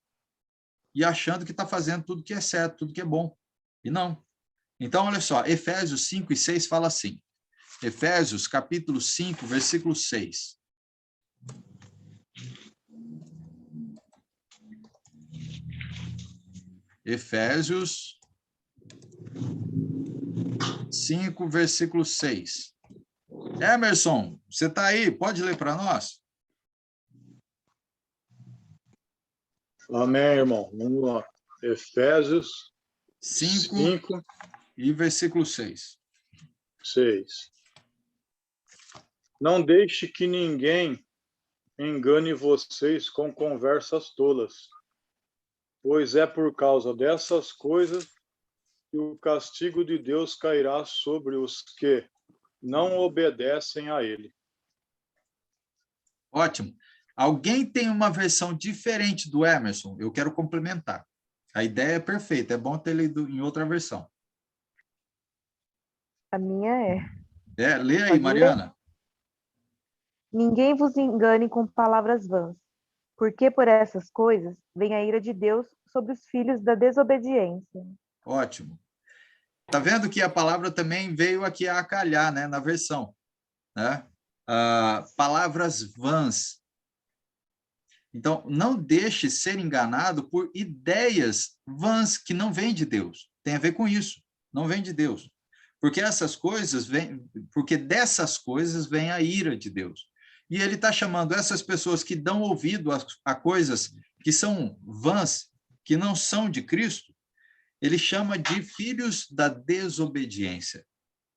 e achando que está fazendo tudo que é certo, tudo que é bom. E não. Então, olha só, Efésios 5 e 6 fala assim. Efésios, capítulo 5, versículo 6. Efésios 5, versículo 6. Emerson, você está aí? Pode ler para nós? Amém, irmão. Vamos lá. Efésios 5 e versículo 6. 6. Não deixe que ninguém engane vocês com conversas tolas, pois é por causa dessas coisas que o castigo de Deus cairá sobre os que não obedecem a ele. Ótimo. Alguém tem uma versão diferente do Emerson? Eu quero complementar. A ideia é perfeita, é bom ter lido em outra versão. A minha é. Lê aí, Pode ler? Mariana. Ninguém vos engane com palavras vãs, porque por essas coisas vem a ira de Deus sobre os filhos da desobediência. Ótimo. Tá vendo que a palavra também veio aqui a calhar, né, na versão, né? Palavras vãs. Então, não deixe ser enganado por ideias vãs que não vêm de Deus. Tem a ver com isso, não vem de Deus. Porque porque dessas coisas vem a ira de Deus. E ele está chamando essas pessoas que dão ouvido a coisas que são vãs, que não são de Cristo, ele chama de filhos da desobediência.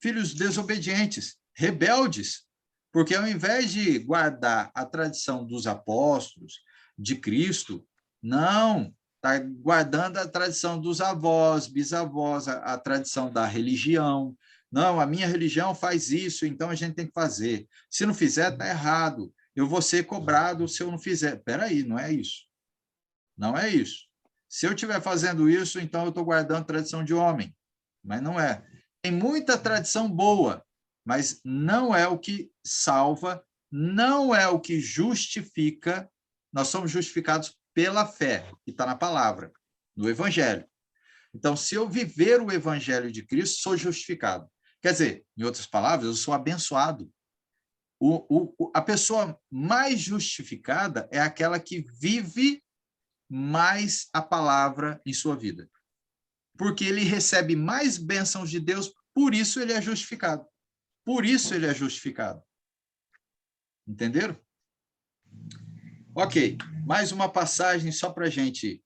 Filhos desobedientes, rebeldes, porque ao invés de guardar a tradição dos apóstolos, de Cristo, não, está guardando a tradição dos avós, bisavós, a tradição da religião. Não, a minha religião faz isso, então a gente tem que fazer. Se não fizer, está errado. Eu vou ser cobrado se eu não fizer. Espera aí, não é isso. Não é isso. Se eu estiver fazendo isso, então eu estou guardando tradição de homem. Mas não é. Tem muita tradição boa, mas não é o que salva, não é o que justifica. Nós somos justificados pela fé, que está na palavra, no Evangelho. Então, se eu viver o Evangelho de Cristo, sou justificado. Quer dizer, em outras palavras, eu sou abençoado. A pessoa mais justificada é aquela que vive mais a palavra em sua vida. Porque ele recebe mais bênçãos de Deus, por isso ele é justificado. Por isso ele é justificado. Entenderam? Ok, mais uma passagem só para a gente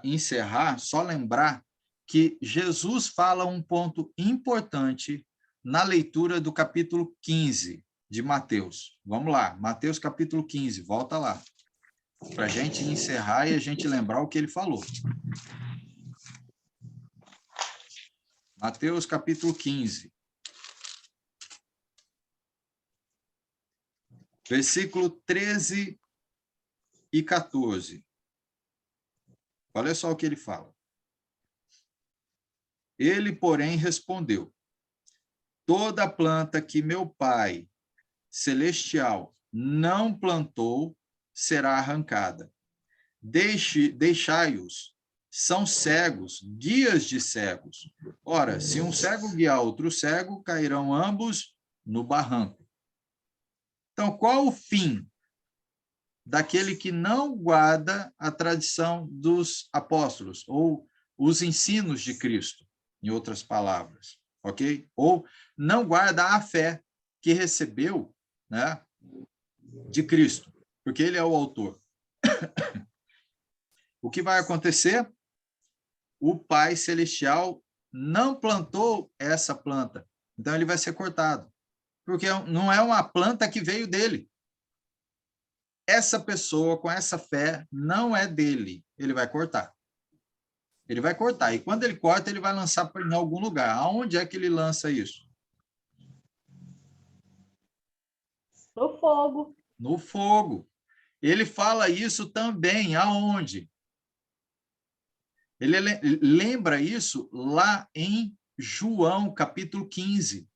encerrar, só lembrar que Jesus fala um ponto importante na leitura do capítulo 15 de Mateus. Vamos lá, Mateus capítulo 15, volta lá, para a gente encerrar e a gente lembrar o que ele falou. Mateus capítulo 15. Versículo 13 e 14. Olha só o que ele fala. Ele, porém, respondeu: toda planta que meu Pai celestial não plantou será arrancada. Deixai-os, são cegos, guias de cegos. Ora, se um cego guiar outro cego, cairão ambos no barranco. Então, qual o fim daquele que não guarda a tradição dos apóstolos, ou os ensinos de Cristo, em outras palavras, ok? Ou não guarda a fé que recebeu, né, de Cristo, porque ele é o autor. O que vai acontecer? O Pai Celestial não plantou essa planta, então ele vai ser cortado, porque não é uma planta que veio dele. Essa pessoa com essa fé não é dele, ele vai cortar. Ele vai cortar, e quando ele corta, ele vai lançar em algum lugar. Aonde é que ele lança isso? No fogo. No fogo. Ele fala isso também, aonde? Ele lembra isso lá em João, capítulo 15.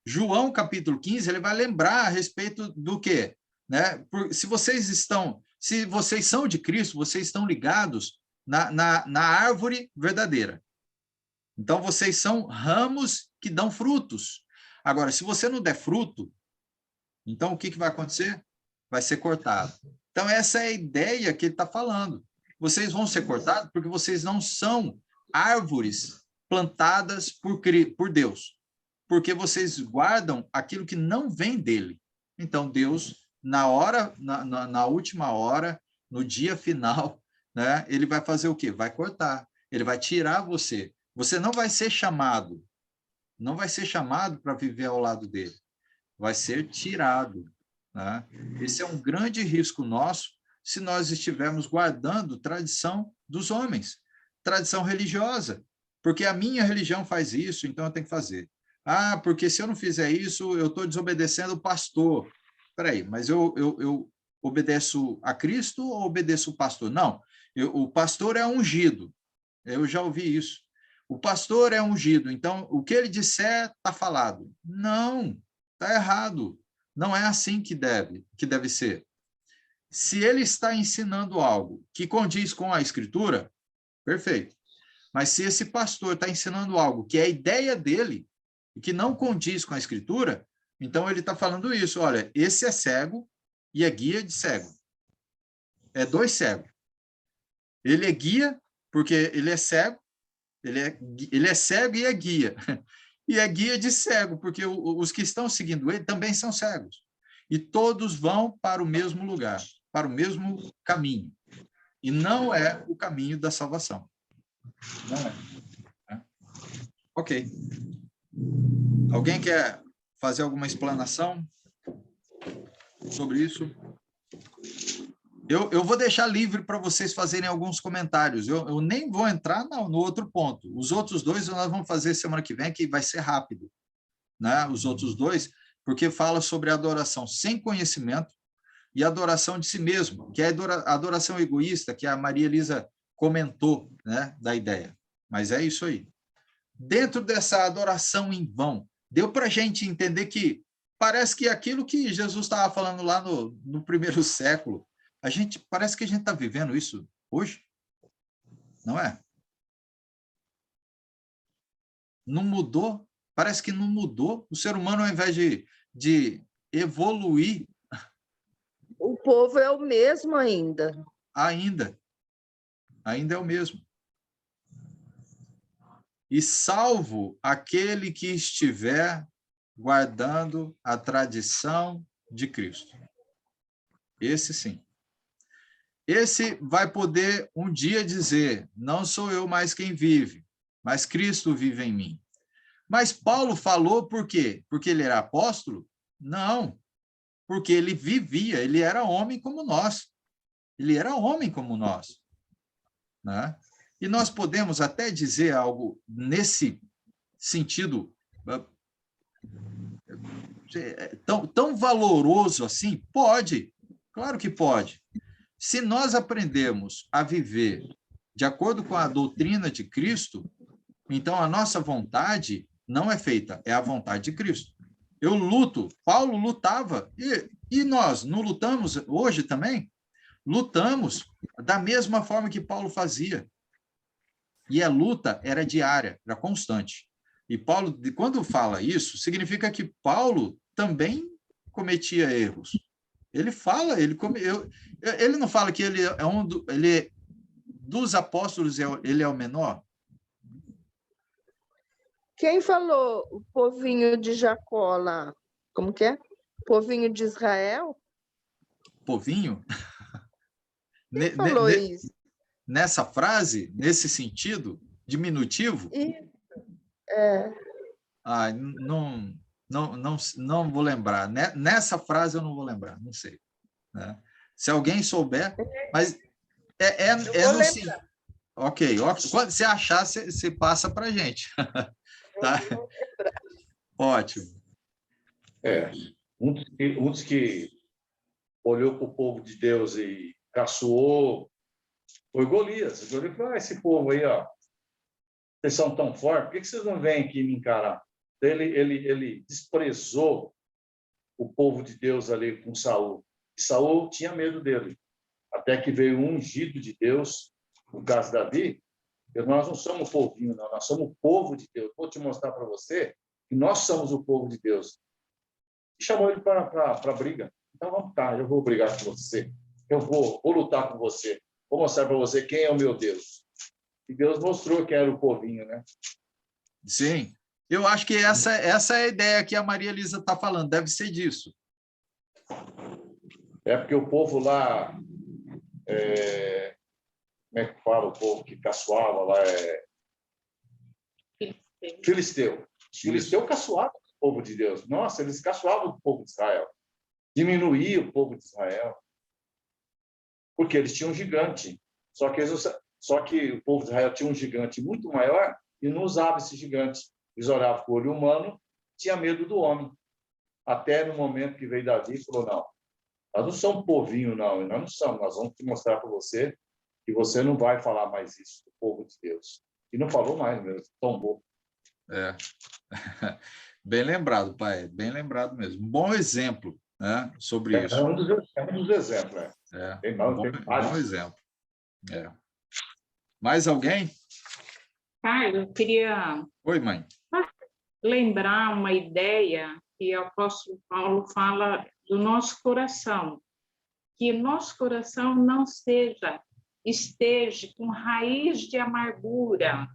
João, capítulo 15, ele vai lembrar a respeito do quê? Né? Se vocês são de Cristo, vocês estão ligados na árvore verdadeira. Então, vocês são ramos que dão frutos. Agora, se você não der fruto, então o que vai acontecer? Vai ser cortado. Então, essa é a ideia que ele está falando. Vocês vão ser cortados porque vocês não são árvores plantadas por Deus. Porque vocês guardam aquilo que não vem dele. Então, Deus, na última hora, no dia final, né, ele vai fazer o quê? Vai cortar. Ele vai tirar você. Você não vai ser chamado. Não vai ser chamado para viver ao lado dele. Vai ser tirado. né? Esse é um grande risco nosso se nós estivermos guardando tradição dos homens, tradição religiosa, porque a minha religião faz isso, então eu tenho que fazer. Ah, porque se eu não fizer isso, eu estou desobedecendo o pastor. Espera aí, mas eu obedeço a Cristo ou obedeço o pastor? Não, o pastor é ungido, eu já ouvi isso. O pastor é ungido, então o que ele disser está falado. Não, está errado. Não é assim que deve ser. Se ele está ensinando algo que condiz com a Escritura, perfeito. Mas se esse pastor está ensinando algo que é a ideia dele e que não condiz com a Escritura, então ele está falando isso. Olha, esse é cego e é guia de cego. É dois cegos. Ele é guia porque ele é cego, ele é cego e é guia. E é guia de cego, porque os que estão seguindo ele também são cegos. E todos vão para o mesmo lugar, para o mesmo caminho. E não é o caminho da salvação. Não é. Ok. Alguém quer fazer alguma explanação sobre isso? Eu vou deixar livre para vocês fazerem alguns comentários. Eu nem vou entrar no outro ponto. Os outros dois nós vamos fazer semana que vem, que vai ser rápido, né? Os outros dois, porque fala sobre adoração sem conhecimento e adoração de si mesmo, que é a adoração egoísta, que a Maria Elisa comentou, né, da ideia. Mas é isso aí. Dentro dessa adoração em vão, deu para a gente entender que parece que aquilo que Jesus estava falando lá no primeiro século, parece que a gente está vivendo isso hoje, não é? Não mudou? Parece que não mudou. O ser humano, ao invés de evoluir... O povo é o mesmo ainda. Ainda é o mesmo. E salvo aquele que estiver guardando a tradição de Cristo. Esse sim. Esse vai poder um dia dizer, não sou eu mais quem vive, mas Cristo vive em mim. Mas Paulo falou por quê? Porque ele era apóstolo? Não, porque ele vivia, ele era homem como nós. Ele era homem como nós, né? E nós podemos até dizer algo nesse sentido tão valoroso assim? Pode, claro que pode. Se nós aprendemos a viver de acordo com a doutrina de Cristo, então a nossa vontade não é feita, é a vontade de Cristo. Eu luto, Paulo lutava, e nós não lutamos hoje também? Lutamos da mesma forma que Paulo fazia. E a luta era diária, era constante. E Paulo, quando fala isso, significa que Paulo também cometia erros. Ele fala, ele não fala que ele é dos apóstolos, ele é o menor? Quem falou o povinho de Jacó lá? Como que é? Povinho de Israel? Povinho? Quem falou isso? Nessa frase, nesse sentido, diminutivo? Isso. É. Não vou lembrar. Nessa frase eu não vou lembrar, não sei, né? Se alguém souber, mas é no sim. Ok. Quando você achar, você passa para a gente. Tá? Ótimo. Um dos que olhou para o povo de Deus e caçoou foi Golias. Golias falou, esse povo aí, ó, vocês são tão fortes, por que vocês não vêm aqui me encarar? Ele desprezou o povo de Deus ali com Saul. E Saul tinha medo dele. Até que veio um ungido de Deus, no caso de Davi. Nós não somos povinho, não. Nós somos o povo de Deus. Vou te mostrar para você que nós somos o povo de Deus. E chamou ele para a briga. Então, vamos cá, eu vou brigar com você. Eu vou lutar com você. Vou mostrar para você quem é o meu Deus. E Deus mostrou que era o povinho, né? Sim. Eu acho que essa é a ideia que a Maria Elisa está falando. Deve ser disso. É porque o povo lá... como é que fala o povo que caçoava lá? Filisteu. Filisteu caçoava o povo de Deus. Nossa, eles caçoavam o povo de Israel. diminuir o povo de Israel, porque eles tinham um gigante. Só que o povo de Israel tinha um gigante muito maior e não usava esse gigante. Eles oravam com o olho humano, tinha medo do homem. Até no momento que veio Davi e falou, não, nós não somos um povinho, não, nós não somos, nós vamos te mostrar para você que você não vai falar mais isso do povo de Deus. E não falou mais mesmo, tombou. É. Bem lembrado, pai, bem lembrado mesmo. Um bom exemplo, né, sobre isso. É um dos exemplos. Bom exemplo. É. Mais alguém? Caio, eu queria Oi, mãe. lembrar uma ideia que o apóstolo Paulo fala do nosso coração, que nosso coração não esteja com raiz de amargura,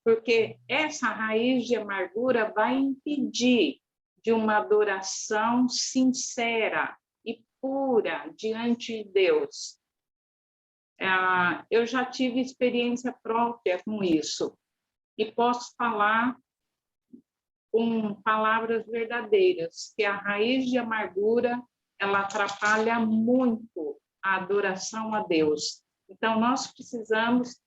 porque essa raiz de amargura vai impedir de uma adoração sincera e pura diante de Deus. Eu já tive experiência própria com isso e posso falar com palavras verdadeiras, que a raiz de amargura, ela atrapalha muito a adoração a Deus. Então, nós precisamos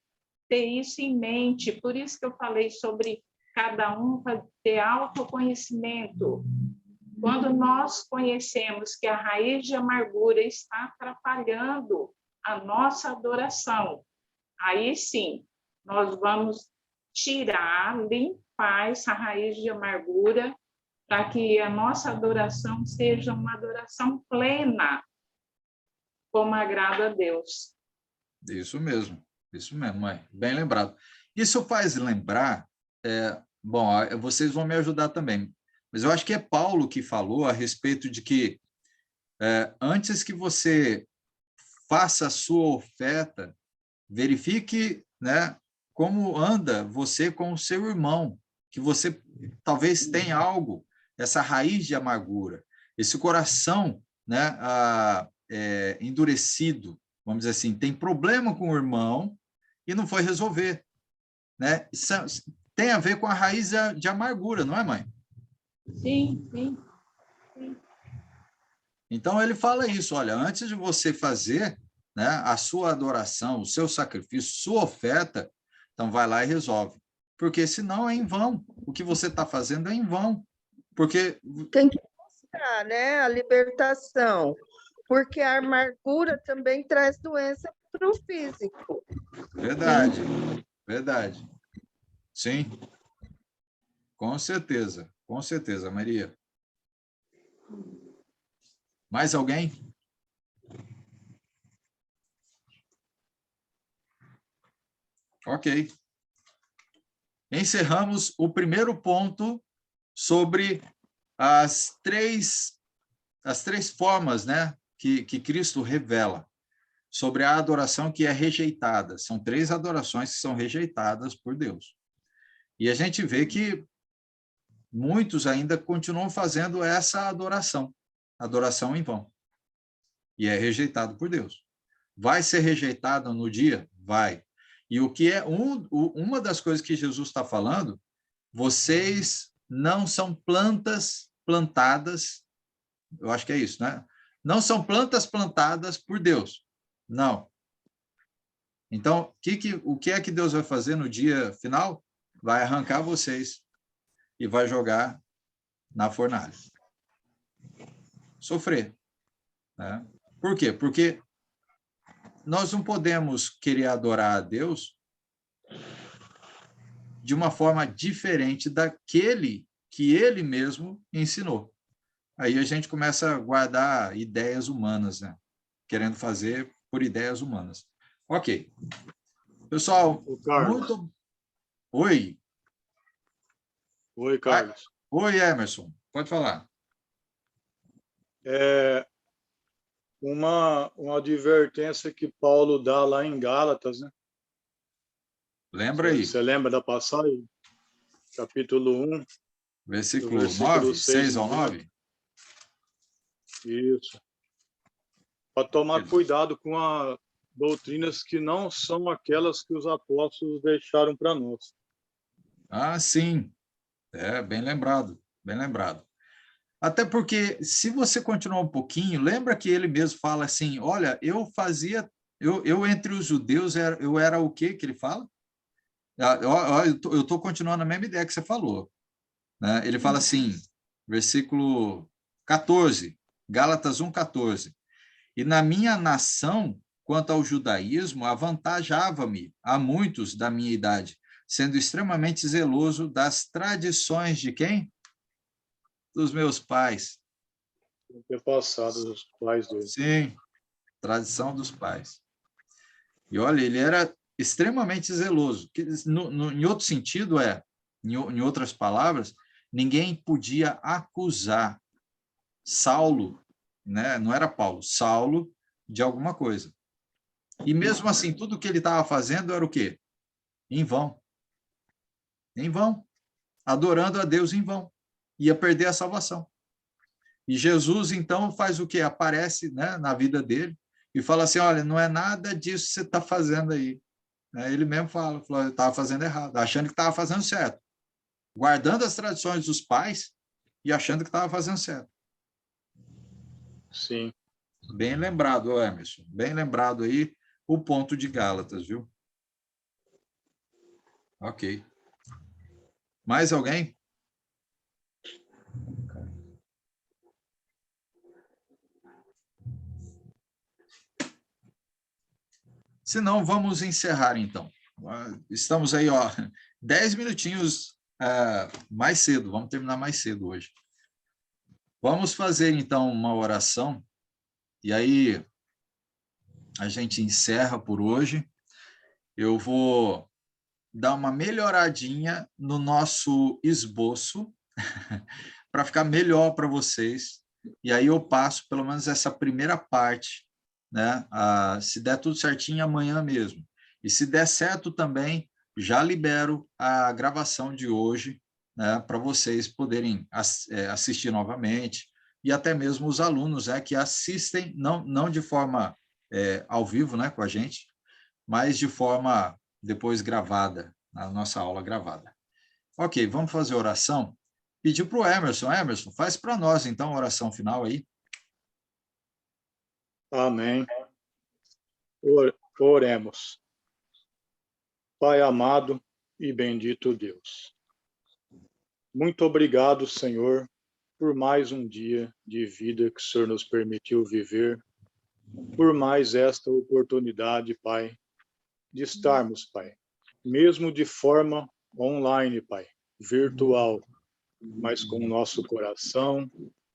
ter isso em mente, por isso que eu falei sobre cada um ter autoconhecimento. Quando nós conhecemos que a raiz de amargura está atrapalhando a nossa adoração, aí sim, nós vamos tirar, limpar essa raiz de amargura para que a nossa adoração seja uma adoração plena, como agrada a Deus. Isso mesmo, mãe. Bem lembrado. Isso faz lembrar, bom, vocês vão me ajudar também, mas eu acho que é Paulo que falou a respeito de que antes que você faça a sua oferta, verifique, né, como anda você com o seu irmão, que você talvez tenha algo, essa raiz de amargura, esse coração, né, endurecido, vamos dizer assim, tem problema com o irmão e não foi resolver, né? Isso tem a ver com a raiz de amargura, não é, mãe? Sim, sim. Então, ele fala isso, olha, antes de você fazer, né, a sua adoração, o seu sacrifício, sua oferta, então vai lá e resolve. Porque senão é em vão. O que você está fazendo é em vão. Porque tem que buscar, né, a libertação, porque a amargura também traz doença para o físico. Verdade, verdade. Sim, com certeza, Maria. Mais alguém? Ok. Encerramos o primeiro ponto sobre as três formas, né, que Cristo revela sobre a adoração que é rejeitada. São 3 adorações que são rejeitadas por Deus. E a gente vê que muitos ainda continuam fazendo essa adoração em vão. E é rejeitado por Deus. Vai ser rejeitado no dia? Vai. E o que é uma das coisas que Jesus está falando, vocês não são plantas plantadas, eu acho que é isso, né? Não são plantas plantadas por Deus. Não. Então, o que é que Deus vai fazer no dia final? Vai arrancar vocês e vai jogar na fornalha. Sofrer. Né? Por quê? Porque nós não podemos querer adorar a Deus de uma forma diferente daquele que ele mesmo ensinou. Aí a gente começa a guardar ideias humanas, né? Querendo fazer por ideias humanas. Ok. Pessoal, muito... Oi. Oi, Carlos. Oi, Emerson. Pode falar. Uma advertência que Paulo dá lá em Gálatas, né? Lembra aí. Você lembra da passagem? Capítulo 1. Versículo 9, 6 ao 9? Isso. Para tomar cuidado com as doutrinas que não são aquelas que os apóstolos deixaram para nós. Ah, sim. Bem lembrado, bem lembrado. Até porque, se você continuar um pouquinho, lembra que ele mesmo fala assim, olha, eu entre os judeus, eu era o quê que ele fala? Eu estou continuando a mesma ideia que você falou, né? Ele fala assim, versículo 14, Gálatas 1:14. E na minha nação, quanto ao judaísmo, avantajava-me a muitos da minha idade, sendo extremamente zeloso das tradições de quem? Dos meus pais. Antepassados dos pais dele. Sim, tradição dos pais. E olha, ele era extremamente zeloso. Em outro sentido, em outras palavras, ninguém podia acusar Saulo, né? Não era Paulo, Saulo, de alguma coisa. E mesmo assim, tudo que ele estava fazendo era o quê? Em vão. Em vão. Adorando a Deus em vão. Ia perder a salvação. E Jesus, então, faz o quê? Aparece, né, na vida dele e fala assim, olha, não é nada disso que você está fazendo aí. Ele mesmo falou, eu estava fazendo errado, achando que estava fazendo certo. Guardando as tradições dos pais e achando que estava fazendo certo. Sim. Bem lembrado, Emerson. Bem lembrado aí o ponto de Gálatas, viu? Ok. Mais alguém? Se não, vamos encerrar, então. Estamos aí, 10 minutinhos mais cedo. Vamos terminar mais cedo hoje. Vamos fazer, então, uma oração. E aí, a gente encerra por hoje. Eu vou dar uma melhoradinha no nosso esboço para ficar melhor para vocês. E aí eu passo pelo menos essa primeira parte, né? Se der tudo certinho, amanhã mesmo. E se der certo também, já libero a gravação de hoje, né, para vocês poderem assistir novamente, e até mesmo os alunos, que assistem, não de forma ao vivo, né, com a gente, mas de forma depois gravada, a nossa aula gravada. Ok, vamos fazer oração? Pediu para o Emerson. Emerson, faz para nós, então, a oração final aí. Amém. Oremos. Pai amado e bendito Deus, muito obrigado, Senhor, por mais um dia de vida que o Senhor nos permitiu viver, por mais esta oportunidade, Pai, de estarmos, Pai, mesmo de forma online, Pai, virtual, mas com o nosso coração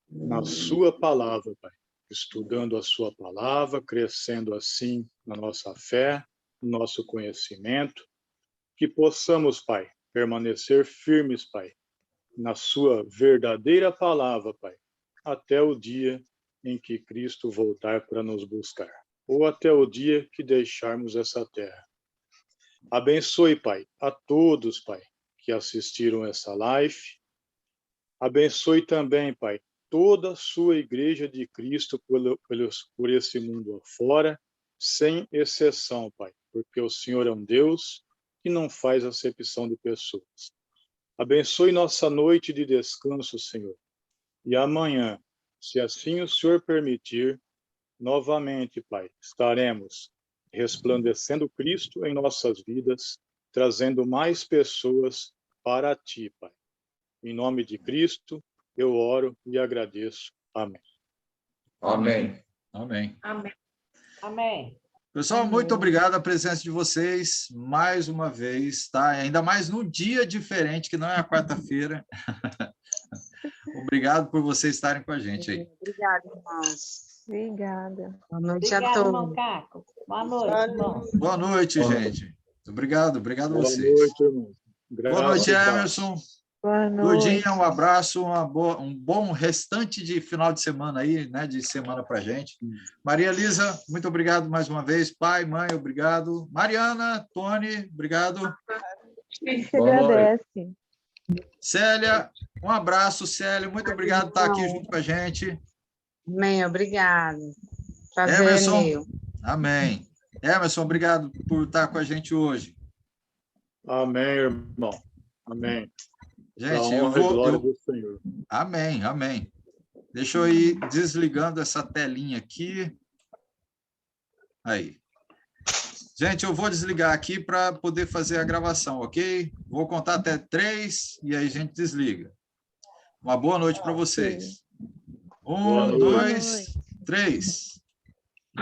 na sua palavra, Pai, estudando a sua palavra, crescendo assim na nossa fé, no nosso conhecimento, que possamos, Pai, permanecer firmes, Pai, na sua verdadeira palavra, Pai, até o dia em que Cristo voltar para nos buscar, ou até o dia que deixarmos essa terra. Abençoe, Pai, a todos, Pai, que assistiram essa live. Abençoe também, Pai, toda a sua igreja de Cristo por esse mundo afora, sem exceção, Pai, porque o Senhor é um Deus que não faz acepção de pessoas. Abençoe nossa noite de descanso, Senhor. E amanhã, se assim o Senhor permitir, novamente, Pai, estaremos resplandecendo Cristo em nossas vidas, trazendo mais pessoas para Ti, Pai. Em nome de Cristo, eu oro e agradeço. Amém. Amém. Amém. Amém. Amém. Pessoal, muito obrigado a presença de vocês mais uma vez, tá? Ainda mais num dia diferente, que não é a quarta-feira. Obrigado por vocês estarem com a gente aí. Obrigada, irmãos. Obrigada. Boa noite a Obrigada, irmão todos. Caco. Boa noite, irmão. Boa noite, gente. Obrigado a Boa vocês. noite, irmão. Boa noite, Graças a Deus. Emerson. Boa noite. Lourdinha, um abraço, um bom restante de final de semana aí, né? De semana pra gente. Maria Elisa, muito obrigado mais uma vez. Pai, mãe, obrigado. Mariana, Tony, obrigado. Você agradece. Célia, um abraço, Célia. Muito obrigado por estar aqui junto com a gente. Amém, obrigado. Prazer Emerson, é meu. amém. Emerson, obrigado por estar com a gente hoje. Amém, irmão. Amém. Gente, a honra e glória do Senhor. Amém, amém. Deixa eu ir desligando essa telinha aqui. Aí. Gente, eu vou desligar aqui para poder fazer a gravação, ok? Vou contar até 3 e aí a gente desliga. Uma boa noite para vocês. 1, 2, 3.